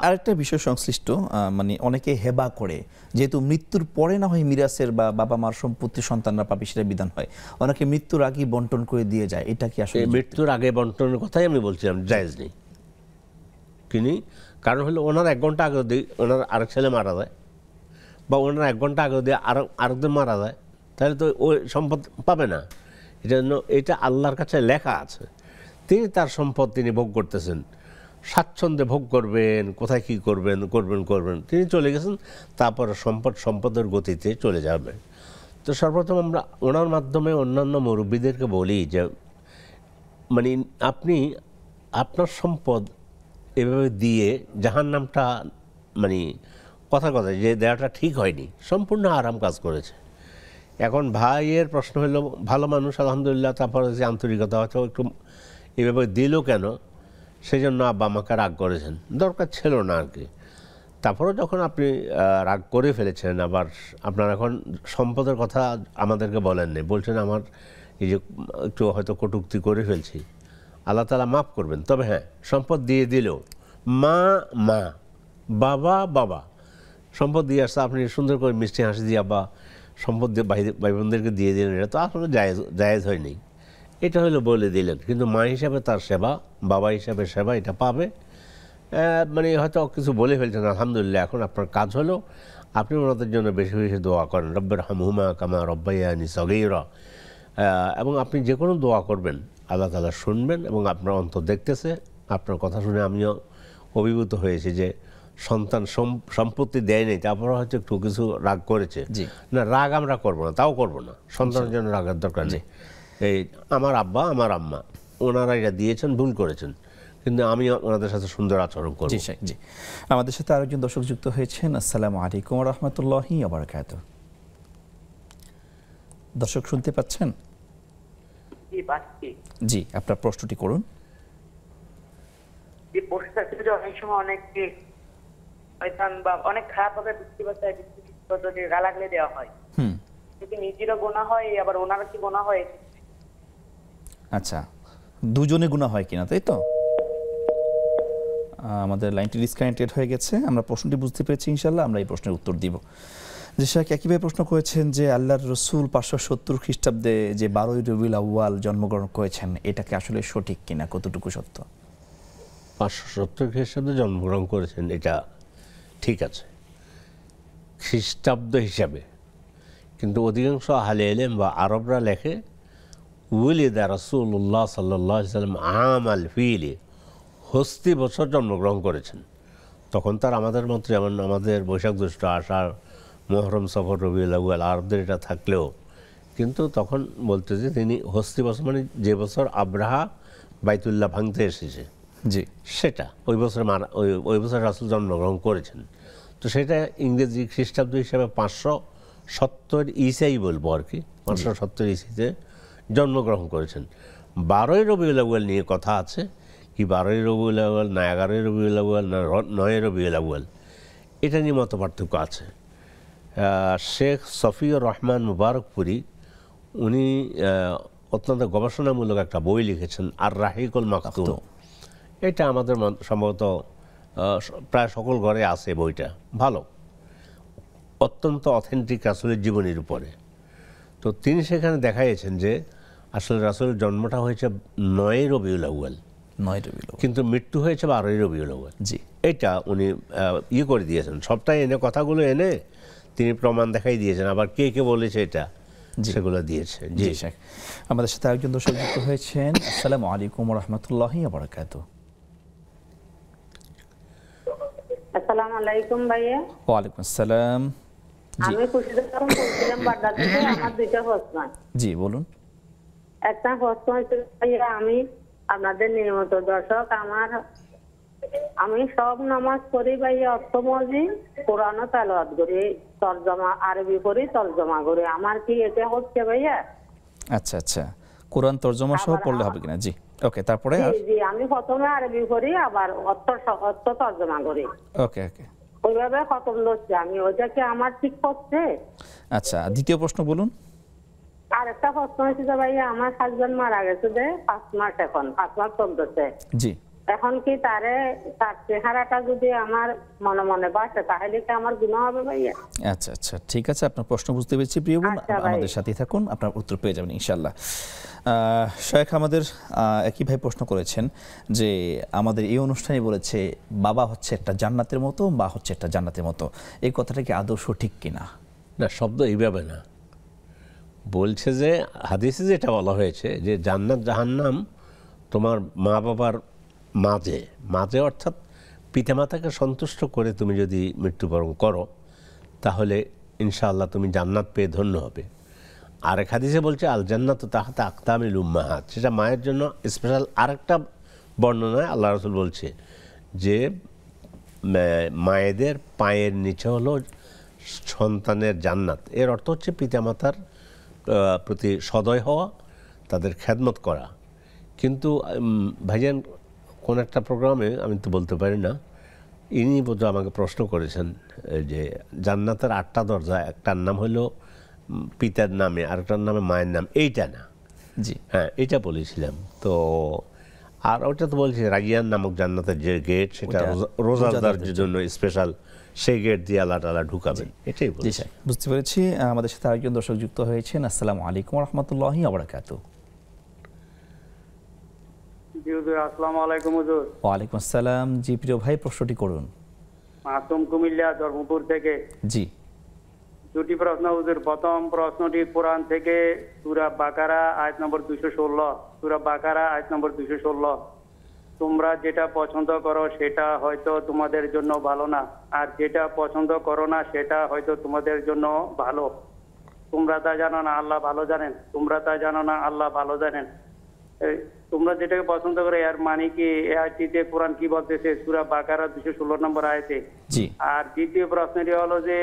আরেকটা বিষয় সংশ্লিষ্ট, মানে অনেকে হেবা করে, যেহেতু মৃত্যুর পরে না হয় মিরাসের বা বাবা মার সম্পত্তি সন্তানরা পাবে সেটা বিধান হয়, অনেকে মৃত্যুর আগে বন্টন করে দিয়ে যায়, এটা কি আসলে? মৃত্যুর আগে বন্টনের কথাই আমি বলছিলাম, জায়েজ নেই। কারণ হলো ওনার 1 ঘন্টা আগে যদি ওনার আরেক ছেলে মারা যায়, বা ওনার 1 ঘন্টা আগে যদি আরেকজন মারা যায়, তাহলে তো ওই সম্পদ পাবে না। এটা আল্লাহর কাছে লেখা আছে, তিনি তার সম্পদ তিনি ভোগ করতেছেন। স্বাচ্ছন্দ্যে ভোগ করবেন, কোথায় কী করবেন তিনি চলে গেছেন। তারপর সম্পদের গতিতে চলে যাবে। তো সর্বপ্রথম আমরা ওনার মাধ্যমে অন্যান্য মুরব্বীদেরকে বলি যে মানে আপনি আপনার সম্পদ এভাবে দিয়ে জাহান্নামটা মানে কথা যে দেওয়াটা ঠিক হয়নি, সম্পূর্ণ আরাম কাজ করেছে। এখন ভাইয়ের প্রশ্ন হলো, ভালো মানুষ আলহামদুলিল্লাহ, তারপরে যে আন্তরিকতা হয়তো একটু এভাবে দিল কেন, সেই জন্য আব্বা আমাকে রাগ করেছেন, দরকার ছিল না আর কি। তারপরেও যখন আপনি রাগ করে ফেলেছেন, আবার আপনার এখন সম্পদের কথা আমাদেরকে বলেননি, বলছেন আমার এই যে একটু হয়তো কটূক্তি করে ফেলছি, আল্লাহ তাআলা মাফ করবেন। তবে হ্যাঁ, সম্পদ দিয়ে দিলেও মা বাবা সম্পদ দিয়ে আসছে, আপনি সুন্দর করে মিষ্টি হাসি দিয়ে আব্বা সম্পদ দিয়ে ভাই বোনদেরকে দিয়ে দিলেন, এটা তো আসলে জায়েজ হয়নি। এটা হলো বলে দিলেন, কিন্তু মা হিসাবে তার সেবা, বাবা হিসাবে সেবা এটা পাবে। মানে হয়তো কিছু বলে ফেলছেন, আলহামদুলিল্লাহ। এখন আপনার কাজ হলো আপনি ওনাদের জন্য বেশি বেশি দোয়া করেন, রব্বির হামহুমা কামা রব্বায়ানি সগীরা। এবং আপনি যে কোনো দোয়া করবেন আল্লাহ তাআলা শুনবেন, এবং আপনার অন্তর দেখতেছে। আপনার কথা শুনে আমিও অভিভূত হয়েছি যে সন্তান সম্পত্তি দেয় নাই, তারপরে হয়তো একটু কিছু রাগ করেছে। না, রাগ আমরা করবো না, তাও করবো না, সন্তানের জন্য রাগের দরকার নেই। এই আমার আব্বা আমার আম্মা ওনারা এটা দিয়েছেন, ভুল করেছেন, কিন্তু আমি ওনাদের সাথে সুন্দর আচরণ করব। জি, আমাদের সাথে আরেকজন দর্শক যুক্ত হয়েছেন। আসসালামু আলাইকুম ওয়া রাহমাতুল্লাহি ওয়া বারাকাতুহু। দর্শক শুনতে পাচ্ছেন? জি, আপনার প্রশ্নটি করুন। যে প্রশ্নটা ছিল যে অনেক সময় অনেককে শয়তান বা অনেক খারাপভাবে যদি গালাগালি দেওয়া হয়, যদি নিজেরও গুনাহ হয় আবার ওনারও কি গুনাহ হয়? আচ্ছা, দুজনে গুনাহ হয় কিনা, তাই তো? আমাদের লাইনটি ডিসকানেক্টেড হয়ে গেছে। আমরা প্রশ্নটি বুঝতে পেরেছি, ইনশাআল্লাহ আমরা এই প্রশ্নের উত্তর দিব। যে শেখ একইভাবে প্রশ্ন করেছেন যে আল্লাহর রসুল 570 খ্রিস্টাব্দে যে 12ই রবিউল আউয়াল জন্মগ্রহণ করেছেন, এটাকে আসলে সঠিক কিনা, কতটুকু সত্য? 570 খ্রিস্টাব্দে জন্মগ্রহণ করেছেন, এটা ঠিক আছে খ্রিস্টাব্দ হিসাবে, কিন্তু অধিকাংশ আহলে ইলম বা আরবরা লেখে উলিদা রাসূলুল্লাহ সাল্লাল্লাহু আলাইহি ওয়াসাল্লাম আমাল ফিলি, হস্তি বছর জন্মগ্রহণ করেছেন। তখন তার আমাদের মতো যেমন আমাদের বৈশাখ জ্যৈষ্ঠ আষাঢ় মুহররম সফর রবিউল আউয়াল আরবদের এটা থাকলেও, কিন্তু তখন বলতে যে তিনি হস্তি বছর মানে যে বছর আব্রাহা বাইতুল্লাহ ভাঙতে এসেছে, জি সেটা ওই বছর রাসূল জন্মগ্রহণ করেছেন। তো সেটা ইংরেজি খ্রিস্টাব্দ হিসাবে 570 ঈসাই বলবো আর কি, 570 ঈসিতে জন্মগ্রহণ করেছেন। 12ই রবিউল আউয়াল নিয়ে কথা আছে, কি 12ই রবিউল আউয়াল না 11ই রবিউল আউয়াল না 9ই রবিউল আউয়াল, এটা নিয়ে মত পার্থক্য আছে। শেখ সফিউর রহমান মুবারকপুরি উনি অত্যন্ত গবেষণামূলক একটা বই লিখেছেন, আর রাহিকুল মাকতুম। এটা আমাদের সম্ভবত প্রায় সকল ঘরে আছে বইটা, ভালো, অত্যন্ত অথেন্টিক রাসূলের জীবনীর উপরে। তো তিনি সেখানে দেখাইছেন যে আসলে রাসূলের জন্মটা হয়েছে 9ই রবিউল আউয়াল, কিন্তু মৃত্যু হয়েছে 12ই রবিউল আউয়াল। জি, এটা উনি করে দিয়েছেন, সবটাই এনে কথাগুলো এনে তিনি প্রমাণ দেখাই দিয়েছেন। আবার কে কে বলেছে এটা সেগুলো দিয়েছে। জি শেখ, আমাদের সাথে আরেকজন দর্শক যুক্ত হয়েছেন। আসসালামু আলাইকুম ওয়া রাহমাতুল্লাহি ওয়া বারাকাতুহু। আসসালামু আলাইকুম ভাইয়া। ওয়া আলাইকুম আসসালাম। আমি খুশিদা বলছিলাম বাড্ডা থেকে। আমার দুইটা প্রশ্ন। জি বলুন। একটা প্রশ্ন হচ্ছে ভাইয়া, আমি আপনাদের নিয়মিত দর্শক, আমি সব নামাজ পড়ি ভাইয়া, অর্থ মজি, কোরআনও তেলাওয়াত করি, তরজমা আরবি পড়ি, তরজমা করি। আমার কি এটা হচ্ছে ভাইয়া? আচ্ছা আচ্ছা, কোরআন তরজমা সহ পড়লে হবে কিনা? জি ওকে, তারপরে জি আমি প্রথমে আরবি পড়ি, আবার অর্থ তরজমা করি। ওকে ওকে, ওইভাবে খতম করছি আমি। ওইটা কি আমার ঠিক হচ্ছে? আচ্ছা, দ্বিতীয় প্রশ্ন বলুন। আর একটা প্রশ্ন হচ্ছে যে ভাইয়া, আমার হাজবেন্ড মারা গেছে যে 5 মাস, এখন 5 মাস চলতেছে। জি, এখন কি তার চেহারাটা যদি আমার মনে মনে বাসে, তাহলে কি আমার গুনাহ হবে ভাইয়া? আচ্ছা আচ্ছা, ঠিক আছে, আপনার প্রশ্ন বুঝতে পেরেছি প্রিয় বোন। আমাদের সাথেই থাকুন, আপনার উত্তর পেয়ে যাবেন ইনশাআল্লাহ। শেখ আমাদের একই ভাই প্রশ্ন করেছেন যে আমাদের এই অনুষ্ঠানে বলেছে বাবা হচ্ছে একটা জান্নাতের মতো, মা হচ্ছে একটা জান্নাতের মতো, এই কথাটা কি আদৌ সঠিক কিনা? না, শব্দ এইভাবে না, বলছে যে হাদিসে যেটা বলা হয়েছে যে জান্নাত জাহান্নাম তোমার মা বাবার মাঝে মাঝে অর্থাৎ পিতামাতাকে সন্তুষ্ট করে তুমি যদি মৃত্যুবরণ করো তাহলে ইনশাআল্লাহ তুমি জান্নাত পেয়ে ধন্য হবে। আর এক হাদিসে বলছে আল জান্নাত তাহতা আকতামিল উম্মাহাত, সেটা মায়ের জন্য স্পেশাল। আরেকটা বর্ণনায় আল্লাহ রাসূল বলছে যে মায়েদের পায়ের নিচে হলো সন্তানের জান্নাত। এর অর্থ হচ্ছে পিতামাতার প্রতি সদয় হওয়া, তাদের খেদমত করা। কিন্তু ভাইজান কোন একটা প্রোগ্রামে, আমি তো বলতে পারি না, ইনি বোধহয় আমাকে প্রশ্ন করেছেন যে জান্নাতের 8টা দরজা, একটার নাম হলো পিতার নামে, আরেকটার নামে মায়ের নাম, এইটা না? জি হ্যাঁ, এটা বলেছিলাম। তো আর ওটা তো বলছি রাইয়ান নামক জান্নাতের যে গেট, সেটা রোজাদারদের জন্য স্পেশাল, সেই গেট দিয়ে আল্লাহ তাআলা ঢুকাবেন, এটাই বলছি। বুঝতে পেরেছি। আমাদের সাথে আরেকজন দর্শক যুক্ত হয়েছেন। আসসালামু আলাইকুম ওয়া রাহমাতুল্লাহি ওয়া বারাকাতুহু। জি হুজুর, আসসালামু আলাইকুম হুজুর। ওয়ালাইকুম আসসালাম। জি প্রিয় ভাই, প্রশ্নটি করুন। মাসুম কুমিল্লা ধর্মপুর থেকে। জি দুটি প্রশ্ন হুজুর। প্রথম প্রশ্নটি কোরআন থেকে সূরা বাকারা আয়াত নম্বর 216। সূরা বাকারা আয়াত নম্বর 216, তোমরা যেটা পছন্দ করো সেটা হয়তো তোমাদের জন্য ভালো না, আর যেটা পছন্দ করো না সেটা হয়তো তোমাদের জন্য ভালো। তোমরা তা জানো না, আল্লাহ ভালো জানেন। তোমরা তা জানো না, আল্লাহ ভালো জানেন। তোমরা যেটাকে পছন্দ করো, এর মানে কি? এই আয়াতটিতে কোরআন কি বলতেছে? সূরা বাকারা 216 নম্বর আয়াতে। জি আর দ্বিতীয় প্রশ্নটি হলো যে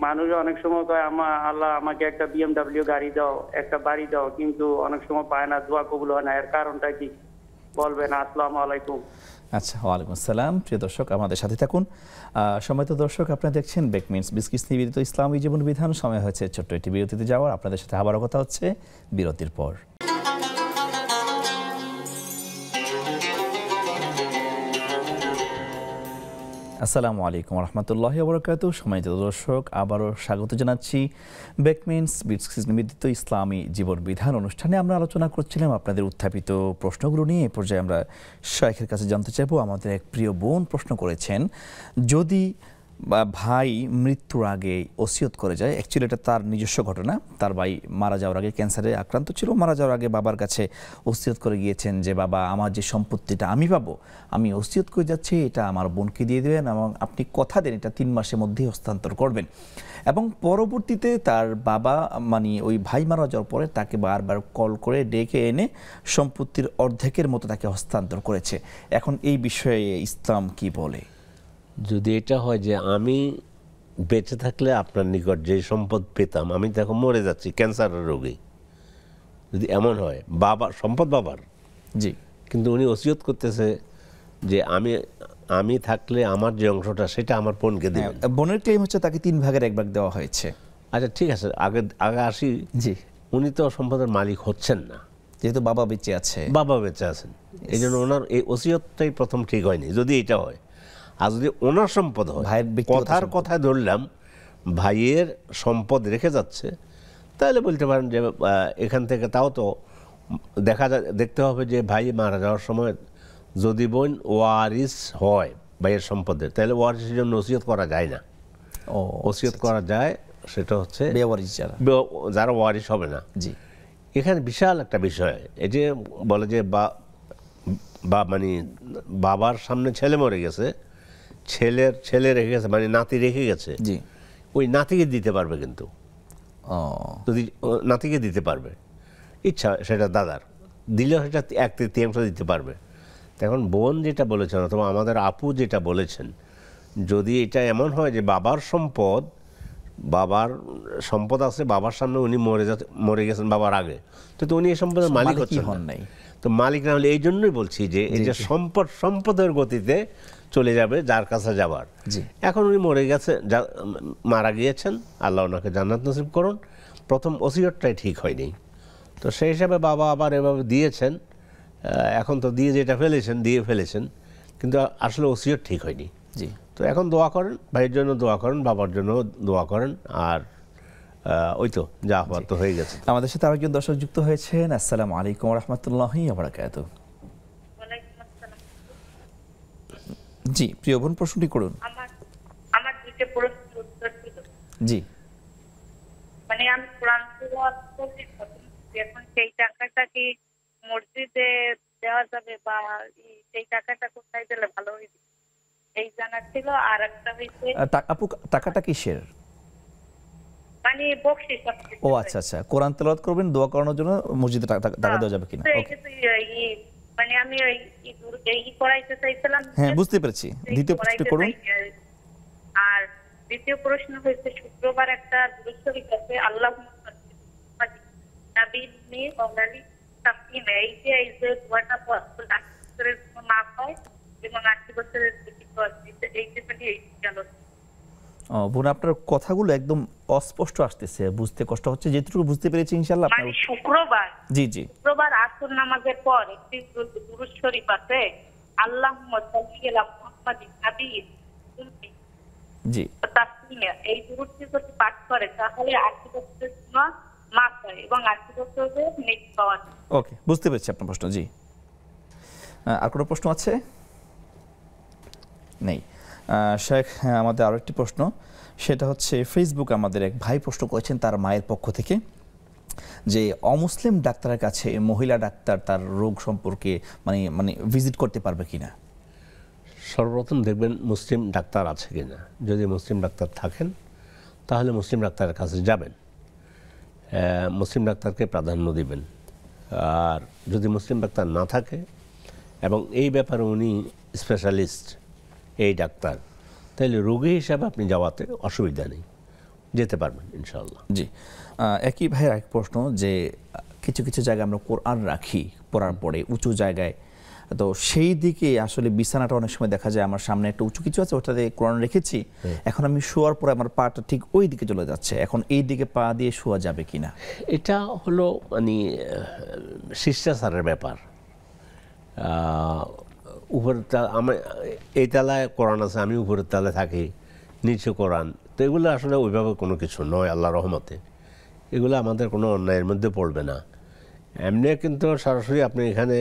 মানুষ অনেক সময় কয় আল্লাহ আমাকে একটা BMW গাড়ি দাও, একটা বাড়ি দাও, কিন্তু অনেক সময় পায় না, দোয়া কবুল হয় না। এর কারণটা কি বলবেন? আসসালামু আলাইকুম। আচ্ছা, ওয়ালাইকুম আসসালাম। প্রিয় দর্শক, আমাদের সাথে থাকুন। সম্মানিত দর্শক, আপনারা দেখছেন বেকমিন্স বিস্কিটস নিবেদিত ইসলামী জীবন বিধান। সময় হয়েছে ছোট্ট একটি বিরতিতে যাওয়ার। আপনাদের সাথে আবারও কথা হচ্ছে বিরতির পর। আসসালামু আলাইকুম ওয়া রাহমাতুল্লাহি ওয়া বারাকাতুহু। সম্মানিত দর্শক, আবারও স্বাগত জানাচ্ছি বেকমিন্স বিস্কিটস নিবেদিত ইসলামী জীবন বিধান অনুষ্ঠানে। আমরা আলোচনা করছিলাম আপনাদের উত্থাপিত প্রশ্নগুলো নিয়ে। এই পর্যায়ে আমরা শাইখের কাছে জানতে চাইবো। আমাদের এক প্রিয় বোন প্রশ্ন করেছেন, যদি ভাই মৃত্যুর আগে ওসিয়ত করে যায়, অ্যাকচুয়ালি এটা তার নিজস্ব ঘটনা, তার ভাই মারা যাওয়ার আগে ক্যান্সারে আক্রান্ত ছিল, মারা যাওয়ার আগে বাবার কাছে ওসিয়ত করে গিয়েছেন যে বাবা, আমার যে সম্পত্তিটা আমি পাবো, আমি ওসিয়ত করে যাচ্ছি, এটা আমার বোনকে দিয়ে দেবেন এবং আপনি কথা দেন এটা 3 মাসের মধ্যেই হস্তান্তর করবেন। এবং পরবর্তীতে তার বাবা, মানে ওই ভাই মারা যাওয়ার পরে তাকে বারবার কল করে ডেকে এনে সম্পত্তির অর্ধেকের মতো তাকে হস্তান্তর করেছে। এখন এই বিষয়ে ইসলাম কি বলে? যদি এটা হয় যে আমি বেঁচে থাকলে আপনার নিকট যে সম্পদ পেতাম, আমি তো এখন মরে যাচ্ছি ক্যান্সারের রোগী, যদি এমন হয়, বাবার সম্পদ বাবার, জি, কিন্তু উনি ওসিয়ত করতেছে যে আমি থাকলে আমার যে অংশটা সেটা আমার বোনকে দেবেন। বোনের ক্লেম হচ্ছে তাকে 3 ভাগের 1 ভাগ দেওয়া হয়েছে। আচ্ছা ঠিক আছে, আগে আসি। জি, উনি তো সম্পদের মালিক হচ্ছেন না, যেহেতু বাবা বেঁচে আছে। বাবা বেঁচে আছেন, এই জন্য ওনার এই ওসিয়তটাই প্রথম ঠিক হয়নি, যদি এটা হয়। আর যদি ওনার সম্পদ হয়, কথার কথায় ধরলাম ভাইয়ের সম্পদ রেখে যাচ্ছে, তাহলে বলতে পারেন যে এখান থেকে তাও তো দেখতে হবে যে ভাই মারা যাওয়ার সময় যদি বোন ওয়ারিস হয় ভাইয়ের সম্পদের, তাহলে ওয়ারিসের জন্য ওসিয়ত করা যায় না। ওসিয়ত করা যায় সেটা হচ্ছে বেওয়ারিস যারা ওয়ারিস হবে না। জি, এখানে বিশাল একটা বিষয়, এই যে বলে যে মানে বাবার সামনে ছেলে মরে গেছে, ছেলে রেখে গেছে, মানে নাতি রেখে গেছে, জি, ওই নাতিকে দিতে পারবে, কিন্তু যদি নাতিকে দিতে পারবে, ইচ্ছা সেটা দাদার দিলেও সেটা 1/3 দিতে পারবে। এখন বোন যেটা বলেছেন অথবা আমাদের আপু যেটা বলেছেন, যদি এটা এমন হয় যে বাবার সম্পদ আছে, বাবার সামনে উনি মরে গেছেন বাবার আগে, তো উনি এই সম্পদের মালিক হচ্ছেন না। তো মালিক না হলে, এই জন্যই বলছি যে এই যে সম্পদের গতিতে চলে যাবে যার কাছে যাবার। এখন উনি মরে গেছে, মারা গিয়েছেন, আল্লাহ ওনাকে জান্নাত নসিব করুন, প্রথম ওসিয়তটাই ঠিক হয়নি। তো সেই হিসাবে বাবা আবার এভাবে দিয়েছেন, এখন তো দিয়ে ফেলেছেন, কিন্তু আসলে ওসিয়ত ঠিক হয়নি। জি, তো এখন দোয়া করেন, ভাইয়ের জন্য দোয়া করেন, বাবার জন্য দোয়া করেন, আর ওই তো যা হওয়ার তো হয়ে গেছে। আমাদের সাথে আরেকজন দর্শক যুক্ত হয়েছেন। আসসালামু আলাইকুম ওয়া রাহমাতুল্লাহি ওয়া বারাকাতুহু। জি, প্রিয় বোন, প্রশ্নটি করুন। আমার দুটো প্রশ্নের উত্তর ছিল। জি, মানে আমি কোরআন এখন সেই টাকাটা কি মসজিদে দেওয়া যাবে বা সেই টাকাটা কোথায় দিলে ভালো হইবে এই জানার ছিল। আর একটা হইছে আপু টাকাটা কিসের? মানে বকশিশ। ও আচ্ছা আচ্ছা, কোরআন তেলাওয়াত করবেন, দোয়া করানোর জন্য মসজিদে টাকা দেওয়া যাবে কিনা? ওকে, মানে আমি এই করাইতে চাইছিলাম। হ্যাঁ বুঝতে পেরেছি। দ্বিতীয় প্রশ্ন করুন। আর দ্বিতীয় প্রশ্ন হচ্ছে শুক্রবার একটা দুরূদ শরীফ আছে, আল্লাহুম্মা নাবিয়্যি ওয়ালি তাকদিমে, এই যে দোয়াটা পড়লে 80 বছরের কোনো মাপ হয় এবং 80 বছরের বেশি হয়, এই যে গেল। বোন আপনার কথাগুলো একদম অস্পষ্ট আসতেছে, বুঝতে কষ্ট হচ্ছে। যেটুকু বুঝতে পেরেছি ইনশাআল্লাহ মানে শুক্রবার, জি জি, শুক্রবার আসর নামাজের পর একটি দুরূদ শরীফ আছে, আল্লাহুম্মা সাল্লি আলা মুহাম্মাদিন নাবিয়্যিন জি তাসলিমা, এই দুরূদটি যদি পাঠ করে তাহলে 80 বছরের গুনাহ মাফ হয় এবং 80 বছরের নেকি পাওয়া যায়। ওকে, বুঝতে পেরেছি আপনার প্রশ্ন। জি, আর কোনো প্রশ্ন আছে? নেই। শেখ, আমাদের আরো একটি প্রশ্ন, সেটা হচ্ছে ফেসবুকে আমাদের এক ভাই প্রশ্ন করেছেন তার মায়ের পক্ষ থেকে, যে অমুসলিম ডাক্তারের কাছে মহিলা ডাক্তার তার রোগ সম্পর্কে মানে ভিজিট করতে পারবে কিনা? সর্বপ্রথম দেখবেন মুসলিম ডাক্তার আছে কিনা। যদি মুসলিম ডাক্তার থাকেন তাহলে মুসলিম ডাক্তারের কাছে যাবেন, মুসলিম ডাক্তারকে প্রাধান্য দিবেন। আর যদি মুসলিম ডাক্তার না থাকে এবং এই ব্যাপারে উনি স্পেশালিস্ট এই ডাক্তার, তাহলে রোগী হিসাবে আপনি যাওয়াতে অসুবিধা নেই, যেতে পারবেন ইনশাআল্লাহ। জি, একই ভাইয়ের এক প্রশ্ন, যে কিছু কিছু জায়গায় আমরা কোরআন রাখি পড়ার পরে উঁচু জায়গায়, তো সেই দিকে আসলে বিছানাটা অনেক সময় দেখা যায় আমার সামনে একটা উঁচু কিছু আছে, ওটাতে কোরআন রেখেছি, এখন আমি শোয়ার পরে আমার পাটা ঠিক ওই দিকে চলে যাচ্ছে, এখন এই দিকে পা দিয়ে শোয়া যাবে কিনা? এটা হলো মানে শিষ্টাচারের ব্যাপার। উপরের আমার এই তালায় কোরআন আছে, আমি উপরের তালায় থাকি, নিচে কোরআন, তো এগুলো আসলে ওইভাবে কোনো কিছু নয় আল্লাহ রহমতে। এগুলো আমাদের কোনো অন্যায়ের মধ্যে পড়বে না। এমনি কিন্তু সরাসরি আপনি এখানে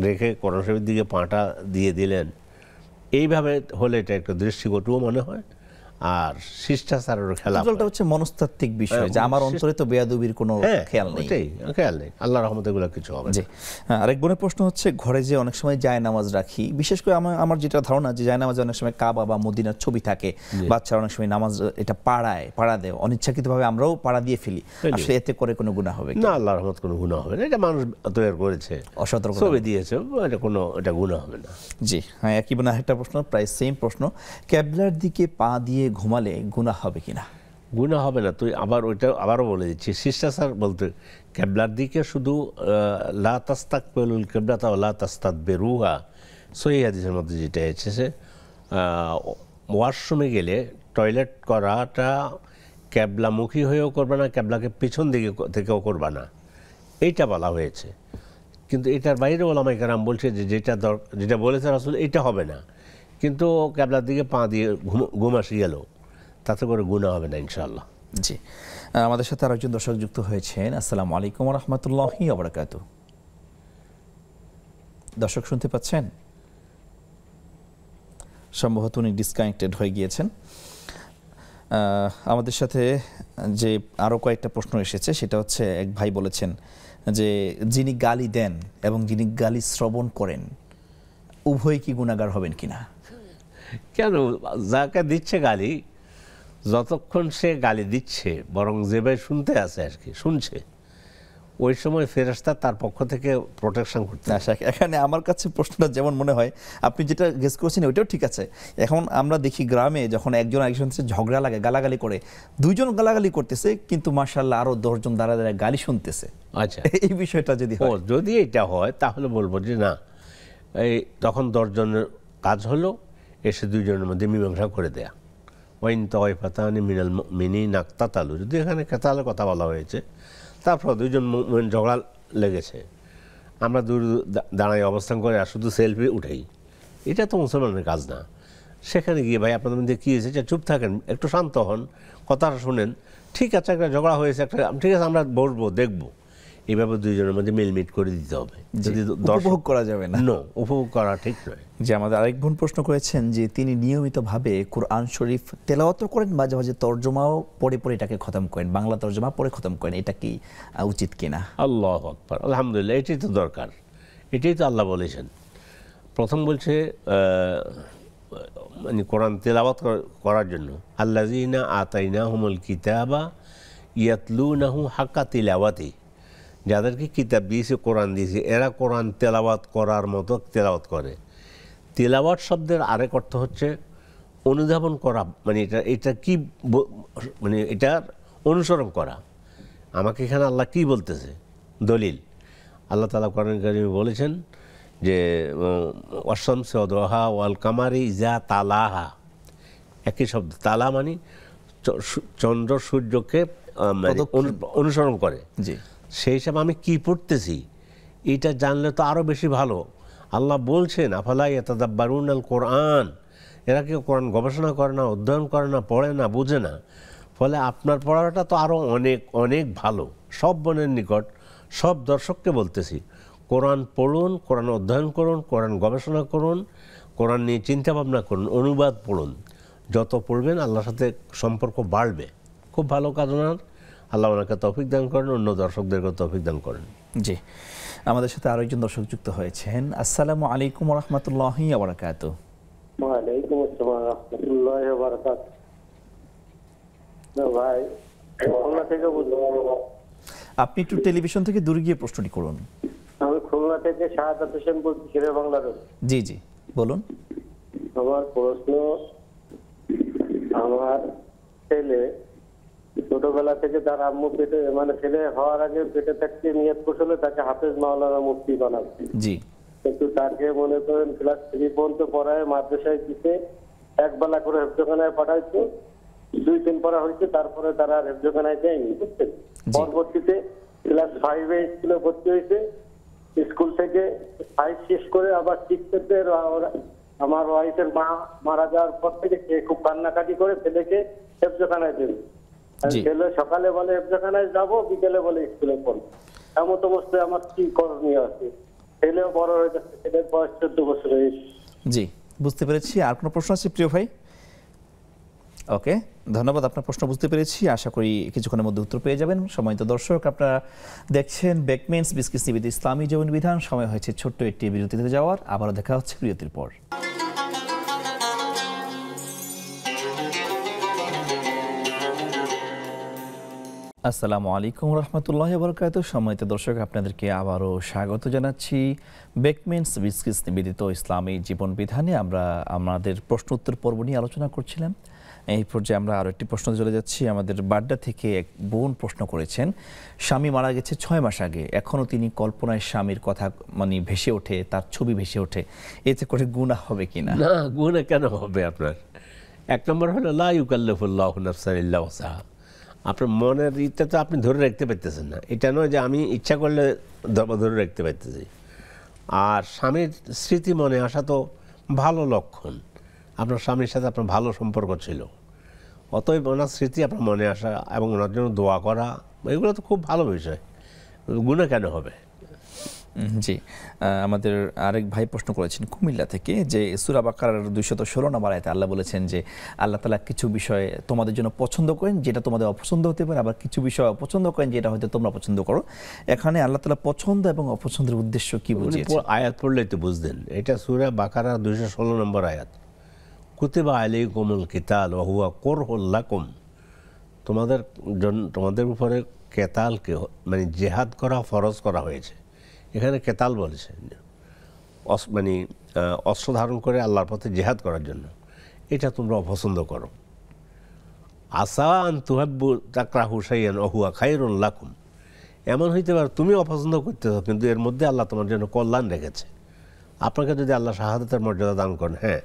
রেখে কোরআন শরীফের দিকে পাটা দিয়ে দিলেন, এইভাবে হলে এটা একটা দৃষ্টিকটুও মনে হয় আর শিষ্টাচারের খেলা। এটা হচ্ছে মনস্তাত্ত্বিক বিষয়, যে আমার অন্তরে তো বেয়াদবির কোনো খেয়াল নেই, খেয়াল নেই, আল্লাহ রহমতে এগুলো কিছু হবে। জি, আরেক বোনের প্রশ্ন হচ্ছে, ঘরে যে অনেক সময় জায়নামাজ রাখি, বিশেষ করে আমার যেটা ধারণা যে জায়নামাজে অনেক সময় কাবা বা মদিনার ছবি থাকে, বাচ্চারা অনেক সময় নামাজ এটা পাড়া দেয়, অনিচ্ছাকৃতভাবে আমরাও পাড়া দিয়ে ফেলি, আসলে এতে করে কোনো গুনাহ হবে না? আল্লাহ রহমত কোনো গুনাহ হবে না, এটা মানুষ তৈরি করেছে, অসতর্ক ছবি দিয়েছে, এটা গুনাহ হবে না। জি হ্যাঁ, একই বোন আরেকটা প্রশ্ন, প্রায় সেম প্রশ্ন, ক্যাবলার দিকে পা দিয়ে ঘুমালে গুনাহ হবে কিনা? গুনাহ হবে না। তুই ওইটা আবারও বলে দিচ্ছি, শিষ্টাচার বলতে ক্যাবলার দিকে শুধু লা তাস্তাকবিলুল কিবলাতা ওয়া লা তাস্তাদবিরুহা, সহিহ হাদিসের মধ্যে যেটা এসেছে, ওয়াশরুমে গেলে টয়লেট করাটা ক্যাবলামুখী হয়েও করবে না, ক্যাবলাকে পিছন দিকে থেকেও করবে না, এইটা বলা হয়েছে। কিন্তু এটার বাইরে ওলামায়ে কেরাম বলছে যে যেটা বলেছে রাসূল এটা হবে না, কিন্তু ক্যাবলার দিকে পা দিয়ে ঘুমাসি গেল, তাতে করে গুনাহ হবে না ইনশাআল্লাহ। জি, আমাদের সাথে আরেকজন দর্শক যুক্ত হয়েছেন। আসসালামু আলাইকুম ওয়া রাহমাতুল্লাহি ওয়া বারাকাতুহু। দর্শক শুনতে পাচ্ছেন? সম্ভবত উনি ডিসকানেক্টেড হয়ে গিয়েছেন। আমাদের সাথে যে আরও কয়েকটা প্রশ্ন এসেছে, সেটা হচ্ছে, এক ভাই বলেছেন যে যিনি গালি দেন এবং যিনি গালি শ্রবণ করেন উভয় কি গুনাহগার হবেন কিনা? কেন, যাকে দিচ্ছে গালি, যতক্ষণ সে গালি দিচ্ছে, বরং যে ভাই শুনতে আছে আর কি, শুনছে, ওই সময় ফেরেশতা তার পক্ষ থেকে প্রোটেকশন করতে। এখানে আমার কাছে প্রশ্নটা যেমন মনে হয়, আপনি যেটা গেস করছেন ওইটাও ঠিক আছে। এখন আমরা দেখি গ্রামে যখন একজন আরেকজনের সাথে ঝগড়া লাগে, গালাগালি করে, দুইজন গালাগালি করতেছে কিন্তু মাশাআল্লাহ আরো 10 জন দাঁড়া দাঁড়া গালি শুনতেছে। আচ্ছা, এই বিষয়টা যদি এটা হয় তাহলে বলবো যে না, এই তখন 10 জনের কাজ হলো এসে 2 জনের মধ্যে মীমাংসা করে দেয়া। ওয়াইন তাওয়াইফাতানি মিনাল মুমিনিনা ইকতাতালু, যদি এখানে কেতালের কথা বলা হয়েছে, তারপর 2 জন মুমিন ঝগড়া লেগেছে, আমরা দূর দাঁড়াই অবস্থান করে আর শুধু সেলফি উঠাই, এটা তো মুসলমানের কাজ না। সেখানে গিয়ে ভাই আপনাদের মধ্যে কী হয়েছে, চুপ থাকেন, একটু শান্ত হন, কথাটা শুনেন, ঠিক আছে একটা ঝগড়া হয়েছে, ঠিক আছে আমরা বসবো দেখবো, এইভাবে 2 জনের মধ্যে মিলমিট করে দিতে হবে। যদি উপভোগ করা যাবে না, উপভোগ করা ঠিক নয়। যে আমাদের আরেক বোন প্রশ্ন করেছেন যে তিনি নিয়মিতভাবে কোরআন শরীফ তেলাওয়াত করেন, মাঝে মাঝে তর্জমাও পড়ে এটাকে খতম করেন, বাংলা তর্জমা পড়ে খতম করেন, এটা কি উচিত কিনা? আল্লাহু আকবার, আলহামদুলিল্লাহ, এটাই তো দরকার, এটাই তো আল্লাহ বলেছেন। প্রথম বলছে মানে কোরআন তেলাওয়াত করার জন্য, আল্লাযীনা আতাইনাহুমুল কিতাবা ইয়াতলুনাহু হাক্কা তিলাওয়াতি, যাদেরকে কিতাব দিয়েছে, কোরআন দিয়েছে, এরা কোরআন তেলাওয়াত করার মতো তেলাওয়াত করে। তেলাওয়াত শব্দের আরেক অর্থ হচ্ছে অনুধাবন করা, মানে এটা কি মানে এটার অনুসরণ করা। আমাকে এখানে আল্লাহ কি বলতেছে, দলিল আল্লাহ তাআলা কোরআন কারীমে বলেছেন যে ওয়াশ-শামসি ওয়া দুহা ওয়াল কামারি ইযা তালাহা, একই শব্দ। তালা মানে চন্দ্র সূর্যকে অনুসরণ করে। সেই হিসাবে আমি কি পড়তেছি এটা জানলে তো আরও বেশি ভালো। আল্লাহ বলছেন আফালা ইয়াতাদাব্বারুনাল কোরআন, এরা কেউ কোরআন গবেষণা করে না, অধ্যয়ন করে না, পড়ে না, বুঝে না। ফলে আপনার পড়াটা তো আরও অনেক অনেক ভালো। সব বোনের নিকট, সব দর্শককে বলতেছি, কোরআন পড়ুন, কোরআন অধ্যয়ন করুন, কোরআন গবেষণা করুন, কোরআন নিয়ে চিন্তা ভাবনা করুন, অনুবাদ পড়ুন। যত পড়বেন আল্লাহর সাথে সম্পর্ক বাড়বে। খুব ভালো কাজ ওনার। আল্লাহ ওনাকে তৌফিক দান করেন, অন্য দর্শকদেরকে তৌফিক দান করেন। জি, আমাদের সাথে আরো একজন দর্শক যুক্ত হয়েছেন। আসসালামু আলাইকুম ওয়া রাহমাতুল্লাহি ওয়া বারাকাতুহু। ওয়া আলাইকুম আসসালাম ওয়া রাহমাতুল্লাহি ওয়া বারাকাতুহু। ভাই, খুলনা থেকে বলছি। আপনি একটু টেলিভিশন থেকে দূরে গিয়ে প্রশ্নটি করুন। আমি খুলনা থেকে শাহাদাত হোসেন বলছি, শেরে বাংলাদেশ। জি জি বলুন। আমার প্রশ্ন, আমার ছেলে ছোটবেলা থেকে তার আম্মু পেটে, মানে ছেলে হওয়ার আগে পেটে থাকতে নিয়ত করছিল তাকে হাফেজ মাওলানা মুফতি বানাবে। জি। কিন্তু তাকে মনে করেন ক্লাস 3 পর্যন্ত পড়ায়, মাদ্রাসায় দিতে, একবেলা করে হেফজখানায় পাঠাইতো, 2-3 পড়া হয়েছে, তারপরে তারা হেফজখানায় যায়নি, বুঝছেন। পরবর্তীতে ক্লাস 5-এ স্কুলে ভর্তি হয়েছে। স্কুল থেকে 5 শেষ করে আবার 6-তে আমার ওয়াইফের মা মারা যাওয়ার পর থেকে সে খুব কান্নাকাটি করে ছেলেকে হেফজখানায় দেবে। ছেলে সকালে বলে হেফজখানায় যাবো, বিকেলে বলে স্কুলে পড়বো। এমন অবস্থায় আমার কি করণীয় আছে? ছেলেও বড় হয়ে যাচ্ছে, ছেলের বয়স 14 বছর হয়েছে। জি, বুঝতে পেরেছি। আর কোনো প্রশ্ন আছে প্রিয় ভাই? ওকে, ধন্যবাদ, আপনার প্রশ্ন বুঝতে পেরেছি। আশা করি কিছুক্ষণের মধ্যে উত্তর পেয়ে যাবেন। সম্মানিত দর্শক, আপনারা দেখছেন বেকমেন্স বিসকিস নিবেদিত ইসলামী জীবন বিধান। সময় হয়েছে ছোট্ট একটি বিরতিতে যাওয়ার। আবারও দেখা হচ্ছে বিরতির পর। আসসালামু আলাইকুম রহমতুল্লাহি ওয়া বারাকাতুহু। সম্মানিত দর্শক, আপনাদেরকে আবারও স্বাগত জানাচ্ছি বেকমেন্স বিসকিস নিবেদিত ইসলামী জীবন বিধানে। আমরা আমাদের প্রশ্ন উত্তর পর্ব নিয়ে আলোচনা করছিলাম। এই পর্যায়ে আমরা আরও একটি প্রশ্ন চলে যাচ্ছি। আমাদের বাড্ডা থেকে এক বোন প্রশ্ন করেছেন, স্বামী মারা গেছে 6 মাস আগে, এখনও তিনি কল্পনায় স্বামীর কথা মানে ভেসে ওঠে, তার ছবি ভেসে ওঠে, এতে করে গুনাহ হবে কিনা? না, গুনাহ কেন হবে আপনার? এক নম্বর হলো লা ইউকাল্লিফুল্লাহু নাফসান ইল্লা উসআহা। আপনার মনের ইচ্ছা তো আপনি ধরে রাখতে পারতেছেন না। এটা নয় যে আমি ইচ্ছা করলে ধরে রাখতে পারতেছি। আর স্বামীর স্মৃতি মনে আসা তো ভালো লক্ষণ। আপনার স্বামীর সাথে আপনার ভালো সম্পর্ক ছিল, অতএব ওনার স্মৃতি আপনার মনে আসা এবং ওনার জন্য দোয়া করা, এগুলো তো খুব ভালো বিষয়। গুনাহ কেন হবে? জি, আমাদের আরেক ভাই প্রশ্ন করেছেন কুমিল্লা থেকে যে সূরা বাকারার 216 নম্বর আয়াতে আল্লাহ বলেছেন যে আল্লাহ তাআলা কিছু বিষয় তোমাদের জন্য পছন্দ করেন যেটা তোমাদের অপছন্দ হতে পারে, আবার কিছু বিষয় অপছন্দ করেন যেটা হয়তো তোমরা পছন্দ করো। এখানে আল্লাহ তাআলা পছন্দ এবং অপছন্দের উদ্দেশ্য কি বুঝিয়েছেন? আয়াত পড়লেই তো বুঝতেন। এটা সূরা বাকারার 216 নম্বর আয়াত। কুতিবা আলাইকুমুল কিতাল ওয়া হুয়া কুরহুল লাকুম। তোমাদের উপরে কেতালকে মানে জিহাদ করা ফরজ করা হয়েছে। এখানে কেতাল বলেছে মানে অস্ত্র ধারণ করে আল্লাহর পথে জিহাদ করার জন্য। এটা তোমরা অপছন্দ করো। আসা আন তুহাব্বু তাকরাহু শাইআন ওয়া হুয়া খায়রুল লাকুম। এমন হইতে পারে তুমি অপছন্দ করতেছো, কিন্তু এর মধ্যে আল্লাহ তোমার জন্য কল্যাণ রেখেছে। আপনাকে যদি আল্লাহ শাহাদাতের মর্যাদা দান করেন, হ্যাঁ,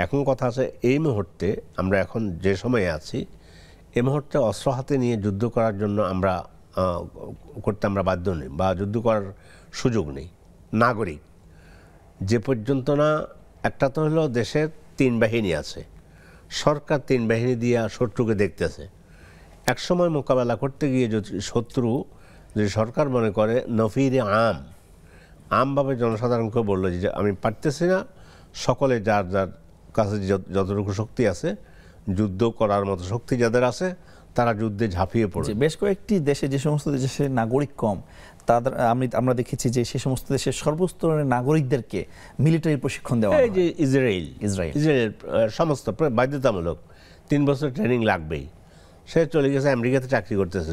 এখন কথা আছে এই মুহূর্তে আমরা এখন যে সময়ে আছি, এই মুহূর্তে অস্ত্র হাতে নিয়ে যুদ্ধ করার জন্য আমরা বাধ্য নই বা যুদ্ধ করার সুযোগ নেই। নাগরিক যে পর্যন্ত না, একটা তো হলো দেশের 3 বাহিনী আছে, সরকার 3 বাহিনী দিয়ে শত্রুকে দেখতেছে। একসময় মোকাবেলা করতে গিয়ে যদি শত্রু যদি সরকার মনে করে নফিরে আমভাবে জনসাধারণকে বললো যে আমি পারতেছি না, সকলে যার যার কাছে যতটুকু শক্তি আছে, যুদ্ধ করার মতো শক্তি যাদের আছে তারা যুদ্ধে ঝাঁপিয়ে পড়ে। বেশ কয়েকটি দেশে, যে সমস্ত দেশের নাগরিক কম, তাদের আমরা দেখেছি যে সে সমস্ত দেশের সর্বস্তরের নাগরিকদেরকে মিলিটারি প্রশিক্ষণ দেওয়া হয়। এই যে ইসরায়েল সমস্ত বাধ্যতামূলক 3 বছর ট্রেনিং লাগবেই। সে চলে গেছে আমেরিকাতে চাকরি করতেছে,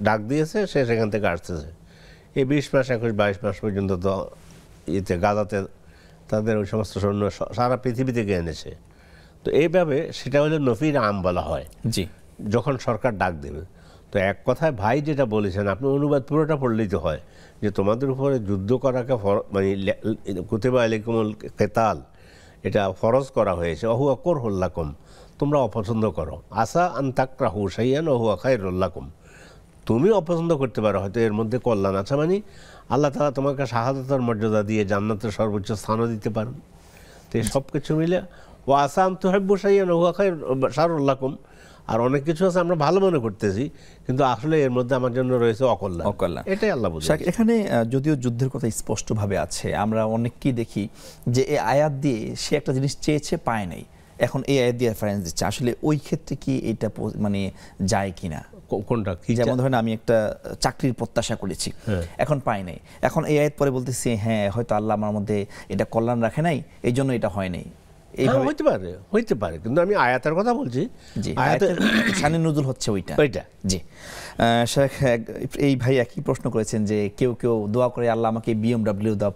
ডাক দিয়েছে, সে সেখান থেকে আসতেছে। এই 20 মাস 21-22 মাস পর্যন্ত তো গাজাতে তাদের ওই সমস্ত সৈন্য সারা পৃথিবী থেকে এনেছে। তো এইভাবে সেটা হলো নফির আম বলা হয়, জি, যখন সরকার ডাক দেবে। তো এক কথায় ভাই যেটা বলেছেন, আপনি অনুবাদ পুরোটা পড়লেই তো হয় যে তোমাদের উপরে যুদ্ধ করাকে মানে কুতিবা আলাইকুমুল কিতাল, এটা ফরজ করা হয়েছে। অহুয়া কুরহুল লাকুম, তোমরা অপছন্দ করো। আসা আন তাকরাহু শাইআন ওয়া হুয়া খায়রুল লাকুম, তুমি অপছন্দ করতে পারো, হয়তো এর মধ্যে কল্যাণ আছে। মানে আল্লাহ তাআলা তোমাকে শাহাদাতের মর্যাদা দিয়ে জান্নাতের সর্বোচ্চ স্থানও দিতে পারেন। তো এই সব কিছু মিলে ওয়া আসা আন তুহিব্বু শাইআন ওয়া হুয়া শাররুল লাকুম, আর অনেক কিছু আছে আমরা ভালো মনে করতেছি, কিন্তু আসলে এর মধ্যে আমার জন্য রয়েছে অকল্যাণ। এটাই আল্লাহ বলেছেন। এখানে যদিও যুদ্ধের কথা স্পষ্টভাবে আছে, আমরা অনেককেই দেখি যে এই আয়াত দিয়ে সে একটা জিনিস চেয়েছে, পায় নাই, এখন এই আয়াত দিয়ে রেফারেন্স দিচ্ছে। আসলে ওই ক্ষেত্রে কি এটা মানে যায় কিনা? কোনটা? যেমন ধরেন আমি একটা চাকরির প্রত্যাশা করেছি, এখন পাই নাই, এখন এই আয়াত পরে বলতেছি হ্যাঁ হয়তো আল্লাহ আমার মধ্যে এটা কল্যাণ রাখে নাই, এই জন্য এটা হয় নাই। হইতে পারে, কিন্তু আমি আয়াতের কথা বলছি। জি, আয়াতের শানে নুজুল হচ্ছে ওইটা। জি, শেখ এই ভাই একই প্রশ্ন করেছেন যে কেউ দোয়া করে আল্লাহ আমাকে BMW দাও,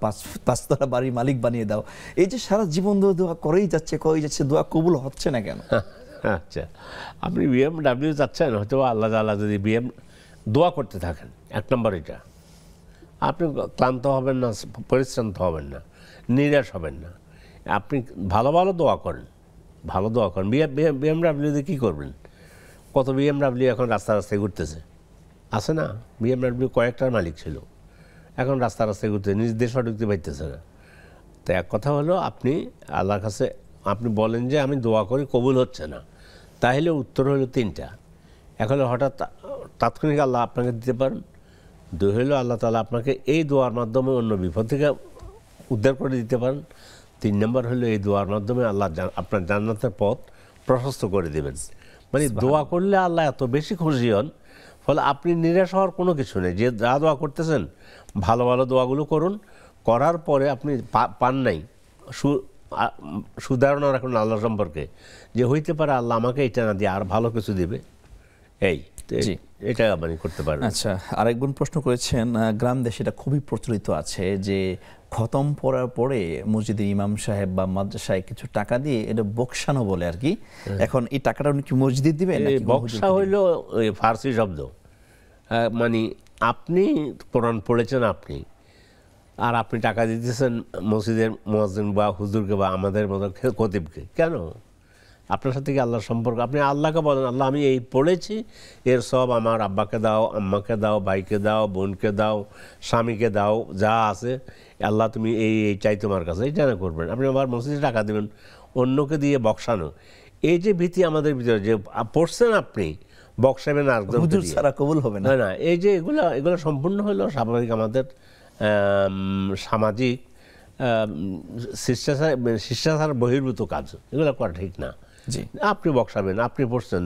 5 বাড়ির মালিক বানিয়ে দাও। এই যে সারা জীবন দোয়া করেই যাচ্ছে, দোয়া কবুল হচ্ছে না কেন? আচ্ছা, আপনি BMW চাচ্ছেন, হয়তো আল্লাহ তাআলা যদি দোয়া করতে থাকেন, 1 নম্বর এটা, আপনি ক্লান্ত হবেন না, পরিশ্রান্ত হবেন না, নিরাশ হবেন না। আপনি ভালো দোয়া করেন, BMW দিয়ে কী করবেন? কত BMW এখন রাস্তায় ঘুরতেছে, আছে না? BMW কয়েকটার মালিক ছিল, এখন রাস্তায় ঘুরতে, নিজ দেশও ঢুকতে পারতেছে না। তো এক কথা হলো, আপনি আল্লাহর কাছে আপনি বলেন যে আমি দোয়া করি, কবুল হচ্ছে না, তাহলে উত্তর হলো 3টা। এক হলো হঠাৎ তাৎক্ষণিক আল্লাহ আপনাকে দিতে পারেন, 2 হলো আল্লাহ তাআলা আপনাকে এই দোয়ার মাধ্যমে অন্য বিপদ থেকে উদ্ধার করে দিতে পারেন, 3 নম্বর হলো এই দোয়ার মাধ্যমে আল্লাহ আপনার জান্নাতের পথ প্রশস্ত করে দেবেন। মানে দোয়া করলে আল্লাহ এত বেশি খুশি হন, ফলে আপনি নিরাশ হওয়ার কোনো কিছু নেই। যে যা দোয়া করতেছেন, ভালো দোয়াগুলো করুন, করার পরে আপনি পান নাই সুধারণা রাখুন আল্লাহ সম্পর্কে, যে হইতে পারে আল্লাহ আমাকে এটা না দিয়ে আর ভালো কিছু দিবে, এটা মানে করতে পারেন। আচ্ছা, আরেক বোন প্রশ্ন করেছেন, গ্রাম দেশে এটা খুবই প্রচলিত আছে যে খতম পড়ার পরে মসজিদের ইমাম সাহেব বা মাদ্রাসায় কিছু টাকা দিয়ে এটা বকশানো বলে আর কি। এখন এই টাকাটা উনি কি মসজিদে দিবেন? বকশা হইল ফার্সি শব্দ, মানে আপনি কোরআন পড়েছেন আপনি, আর আপনি টাকা দিতেছেন মসজিদের মুয়াজ্জিন বা হুজুরকে বা আমাদের মতো খতিবকে। কেন? আপনার সাথে কি আল্লাহর সম্পর্ক? আপনি আল্লাহকে বলেন, আল্লাহ আমি এই পড়েছি, এর সব আমার আব্বাকে দাও, আম্মাকে দাও, ভাইকে দাও, বোনকে দাও, স্বামীকে দাও, যা আছে আল্লাহ তুমি এই চাই তোমার কাছে, এটা না করবেন। আপনি আবার মসজিদে টাকা দেবেন, অন্যকে দিয়ে বকশানো, এই যে ভীতি আমাদের ভিতরে, যে পড়ছেন আপনি বকশাবেন আর হুজুর ছাড়া কবুল হবে না, না, এই যে এগুলো সম্পূর্ণ হলো স্বাভাবিক আমাদের সামাজিক শিষ্টাচার বহির্ভূত কাজ, এগুলো করা ঠিক না। জি, আপনি বকশাবেন, আপনি পড়ছেন,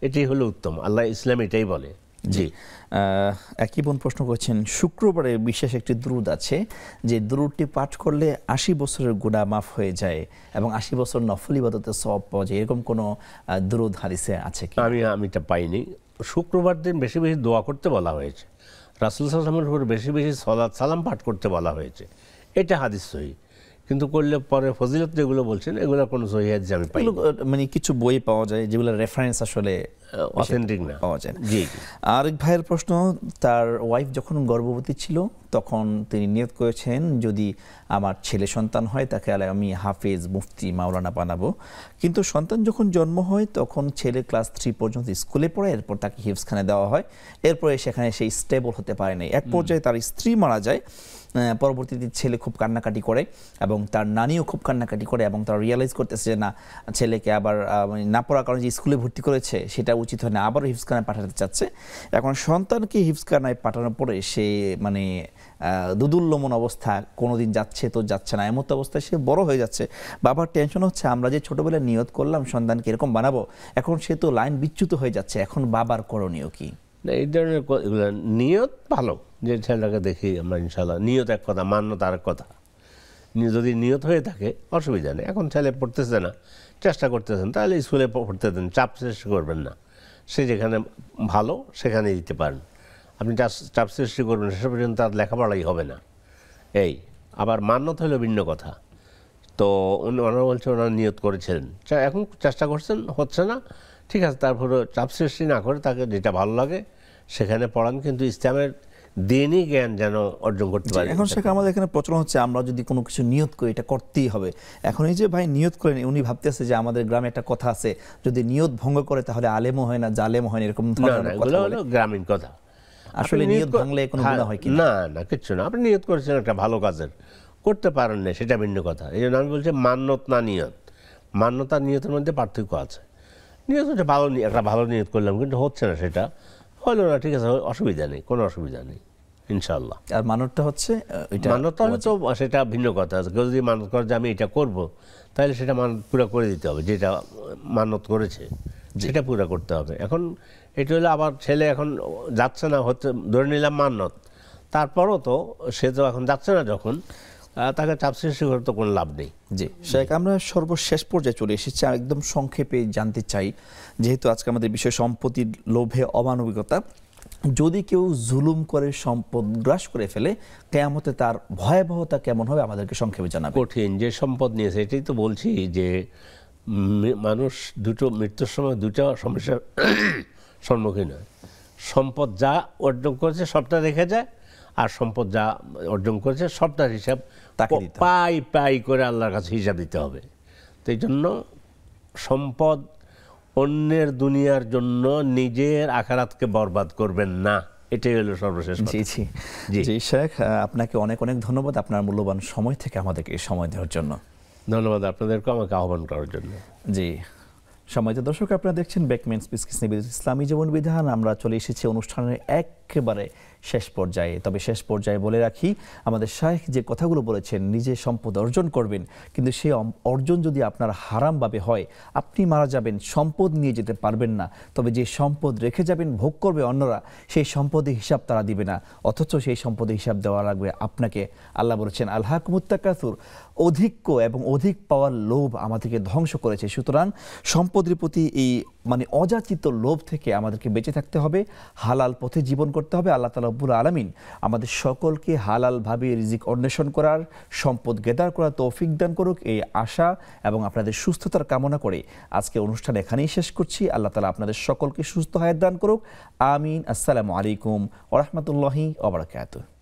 এটাই হলো উত্তম। আল্লাহ ইসলাম এটাই বলে। জি, একই বোন প্রশ্ন করছেন, শুক্রবারে বিশেষ একটি দুরুদ আছে যে দুরুদটি পাঠ করলে 80 বছরের গুনাহ মাফ হয়ে যায় এবং 80 বছর নফল ইবাদতের সওয়াব পাওয়া যায়, এরকম কোনো দুরুদ হাদিসে আছে কি? আমি এটা পাইনি। শুক্রবার দিন বেশি দোয়া করতে বলা হয়েছে, রাসূল সাল্লাল্লাহু আলাইহি ওয়াসাল্লামের উপর বেশি সালাত সালাম পাঠ করতে বলা হয়েছে, এটা হাদিস সহিহ। কিন্তু করলে পরে ফজিলত যেগুলো বলছেন, এগুলো কোনো সহিহ হাদিস আমি পাই, মানে কিছু বই পাওয়া যায় যেগুলো রেফারেন্স আসলে অথেন্টিক না পাওয়া যায়। জি। আরেক ভাইয়ের প্রশ্ন, তার ওয়াইফ যখন গর্ভবতী ছিল তখন তিনি নিয়ত করেছেন যদি আমার ছেলে সন্তান হয় তাকে আমি হাফেজ, মুফতি, মাওলানা বানাবো, কিন্তু সন্তান যখন জন্ম হয় তখন ছেলে ক্লাস 3 পর্যন্ত স্কুলে পড়ে, এরপর তাকে হিফজখানে দেওয়া হয়, এরপরে সেখানে সেই স্টেবল হতে পারে নাই। এক পর্যায়ে তার স্ত্রী মারা যায়, পরবর্তীতে ছেলে খুব কান্নাকাটি করে এবং তার নানিও খুব কান্নাকাটি করে এবং তারা রিয়েলাইজ করতেছে যে না, ছেলেকে আবার না পড়ার কারণে যে স্কুলে ভর্তি করেছে সেটা উচিত হয় না, আবারও হিফজখানায় পাঠাতে চাচ্ছে। এখন সন্তানকে হিফজখানায় পাঠানোর পরে সে মানে দুদুল্যমন অবস্থা, কোনোদিন যাচ্ছে তো যাচ্ছে না, এমন অবস্থায় সে বড় হয়ে যাচ্ছে। বাবার টেনশন হচ্ছে আমরা যে ছোটবেলায় নিয়ত করলাম সন্তানকে এরকম বানাবো, এখন সে তো লাইন বিচ্যুত হয়ে যাচ্ছে, এখন বাবার করণীয় কি? না, এই ধরনের নিয়ত ভালো, যে ছেলেটাকে দেখি আমরা ইনশাল্লাহ, নিয়ত এক কথা, মান্যতা আরেক কথা। যদি নিয়ত হয়ে থাকে অসুবিধা নেই। এখন ছেলে পড়তেছে না, চেষ্টা করতেছেন, তাহলে স্কুলে পড়তে দেন, চাপ সৃষ্টি করবেন না। সে যেখানে ভালো সেখানে দিতে পারেন। আপনি চাপ সৃষ্টি করবেন, শেষ পর্যন্ত তার লেখাপড়াই হবে না। এই আবার মান্যতা হলো ভিন্ন কথা। তো ওনারা বলছে ওনারা নিয়ত করেছিলেন, এখন চেষ্টা করছেন, হচ্ছে না, ঠিক আছে, তারপরে চাপ সৃষ্টি না করে তাকে যেটা ভালো লাগে সেখানে পড়ান, কিন্তু ইসলামের দিনই জ্ঞান যেন অর্জন করতে পারে। এখন শেখ আমাদের এখানে প্রচলন হচ্ছে আমরা যদি কোনো কিছু নিয়ত করি এটা করতেই হবে। এখন এই যে ভাই নিয়ত করেন, উনি ভাবতেছে যে আমাদের গ্রামে একটা কথা আছে, যদি নিয়ত ভঙ্গ করে তাহলে আলেমও হয় না, জালেমও হয় না, এরকম ধরনের কথা বলে। গ্রামীণ কথা। আসলে নিয়ত ভাঙলে কোনো গুনাহ হয় কি? না না, কিচ্ছু না। আপনি নিয়ত করেছেন একটা ভালো কাজের, করতে পারেন না, সেটা ভিন্ন কথা। এই জন্য আমি বলছি মান্যত না নিয়ত। মান্যতা নিয়তের মধ্যে পার্থক্য আছে। নিয়ত হচ্ছে ভালো, একটা ভালো নিয়ত করলাম কিন্তু হচ্ছে না, সেটা হলো না, ঠিক আছে, অসুবিধা নেই, কোনো অসুবিধা নেই ইনশাআল্লাহ। আর মানতটা হচ্ছে মানতটা হলে তো সেটা ভিন্ন কথা। কেউ যদি মানত করে যে আমি এটা করব, তাহলে সেটা মানত পুরো করে দিতে হবে, যেটা মানত করেছে সেটা পুরো করতে হবে। এখন এটা হলে আবার ছেলে এখন যাচ্ছে না, হচ্ছে ধরে নিলাম মানত, তারপরও তো সে তো এখন যাচ্ছে না, যখন তাকে চাপ সৃষ্টি করে তো কোনো লাভ নেই। জি শেখ, আমরা সর্বশেষ পর্যায়ে চলে এসেছি। একদম সংক্ষেপে জানতে চাই, যেহেতু আজকে আমাদের বিষয় সম্পত্তির লোভে অমানবিকতা, যদি কেউ জুলুম করে সম্পদ গ্রাস করে ফেলে কিয়ামতে তার ভয়াবহতা কেমন হবে আমাদেরকে সংক্ষেপে জানাবেন। কঠিন যে সম্পদ নিয়েছে, এটাই তো বলছি যে মানুষ মৃত্যুর সময় দুটো সমস্যার সম্মুখীন হয়। সম্পদ যা অর্জন করেছে সবটা রেখে যায়, আর সম্পদ যা অর্জন করেছে সবটার হিসাব পাই করে আল্লাহর কাছে হিসাব দিতে হবে। তো এই জন্য সম্পদ অন্যের দুনিয়ার জন্য নিজের আখিরাতকে বরবাদ করবেন না, এটাই হলো সর্বশেষ। জি শেখ, আপনাকে অনেক অনেক ধন্যবাদ আপনার মূল্যবান সময় থেকে আমাদেরকে সময় দেওয়ার জন্য। ধন্যবাদ আপনাদেরকে আমাকে আহ্বান করার জন্য। জি, সম্মানিত দর্শক, আপনারা দেখছেন বেকমেন্স পিস ইসলামী জীবন বিধান। আমরা চলে এসেছি অনুষ্ঠানের একেবারে শেষ পর্যায়ে। তবে শেষ পর্যায়ে বলে রাখি, আমাদের শাইখ যে কথাগুলো বলেছেন, নিজে সম্পদ অর্জন করবেন, কিন্তু সেই অর্জন যদি আপনার হারামভাবে হয়, আপনি মারা যাবেন, সম্পদ নিয়ে যেতে পারবেন না, তবে যে সম্পদ রেখে যাবেন, ভোগ করবে অন্যরা, সেই সম্পদের হিসাব তারা দিবে না, অথচ সেই সম্পদের হিসাব দেওয়া লাগবে আপনাকে। আল্লাহ বলেছেন আলহাকুমুত তাকাসুর, অধিক্য এবং অধিক পাওয়ার লোভ আমাদেরকে ধ্বংস করেছে। সুতরাং সম্পদের প্রতি এই অযাচিত লোভ থেকে আমাদেরকে বেঁচে থাকতে হবে, হালাল পথে জীবন করতে হবে। আল্লাহ তাআলা রব্বুল আলামিন আমাদের সকলকে হালালভাবে রিজিক অন্বেষণ করার, সম্পদ গেদার করার তৌফিক দান করুক, এই আশা এবং আপনাদের সুস্থতার কামনা করে আজকে অনুষ্ঠান এখানেই শেষ করছি। আল্লাহ তাআলা আপনাদের সকলকে সুস্থ হায়াত দান করুক। আমিন। আসসালামু আলাইকুম ওয়া রাহমাতুল্লাহি ওয়া বারাকাতুহু।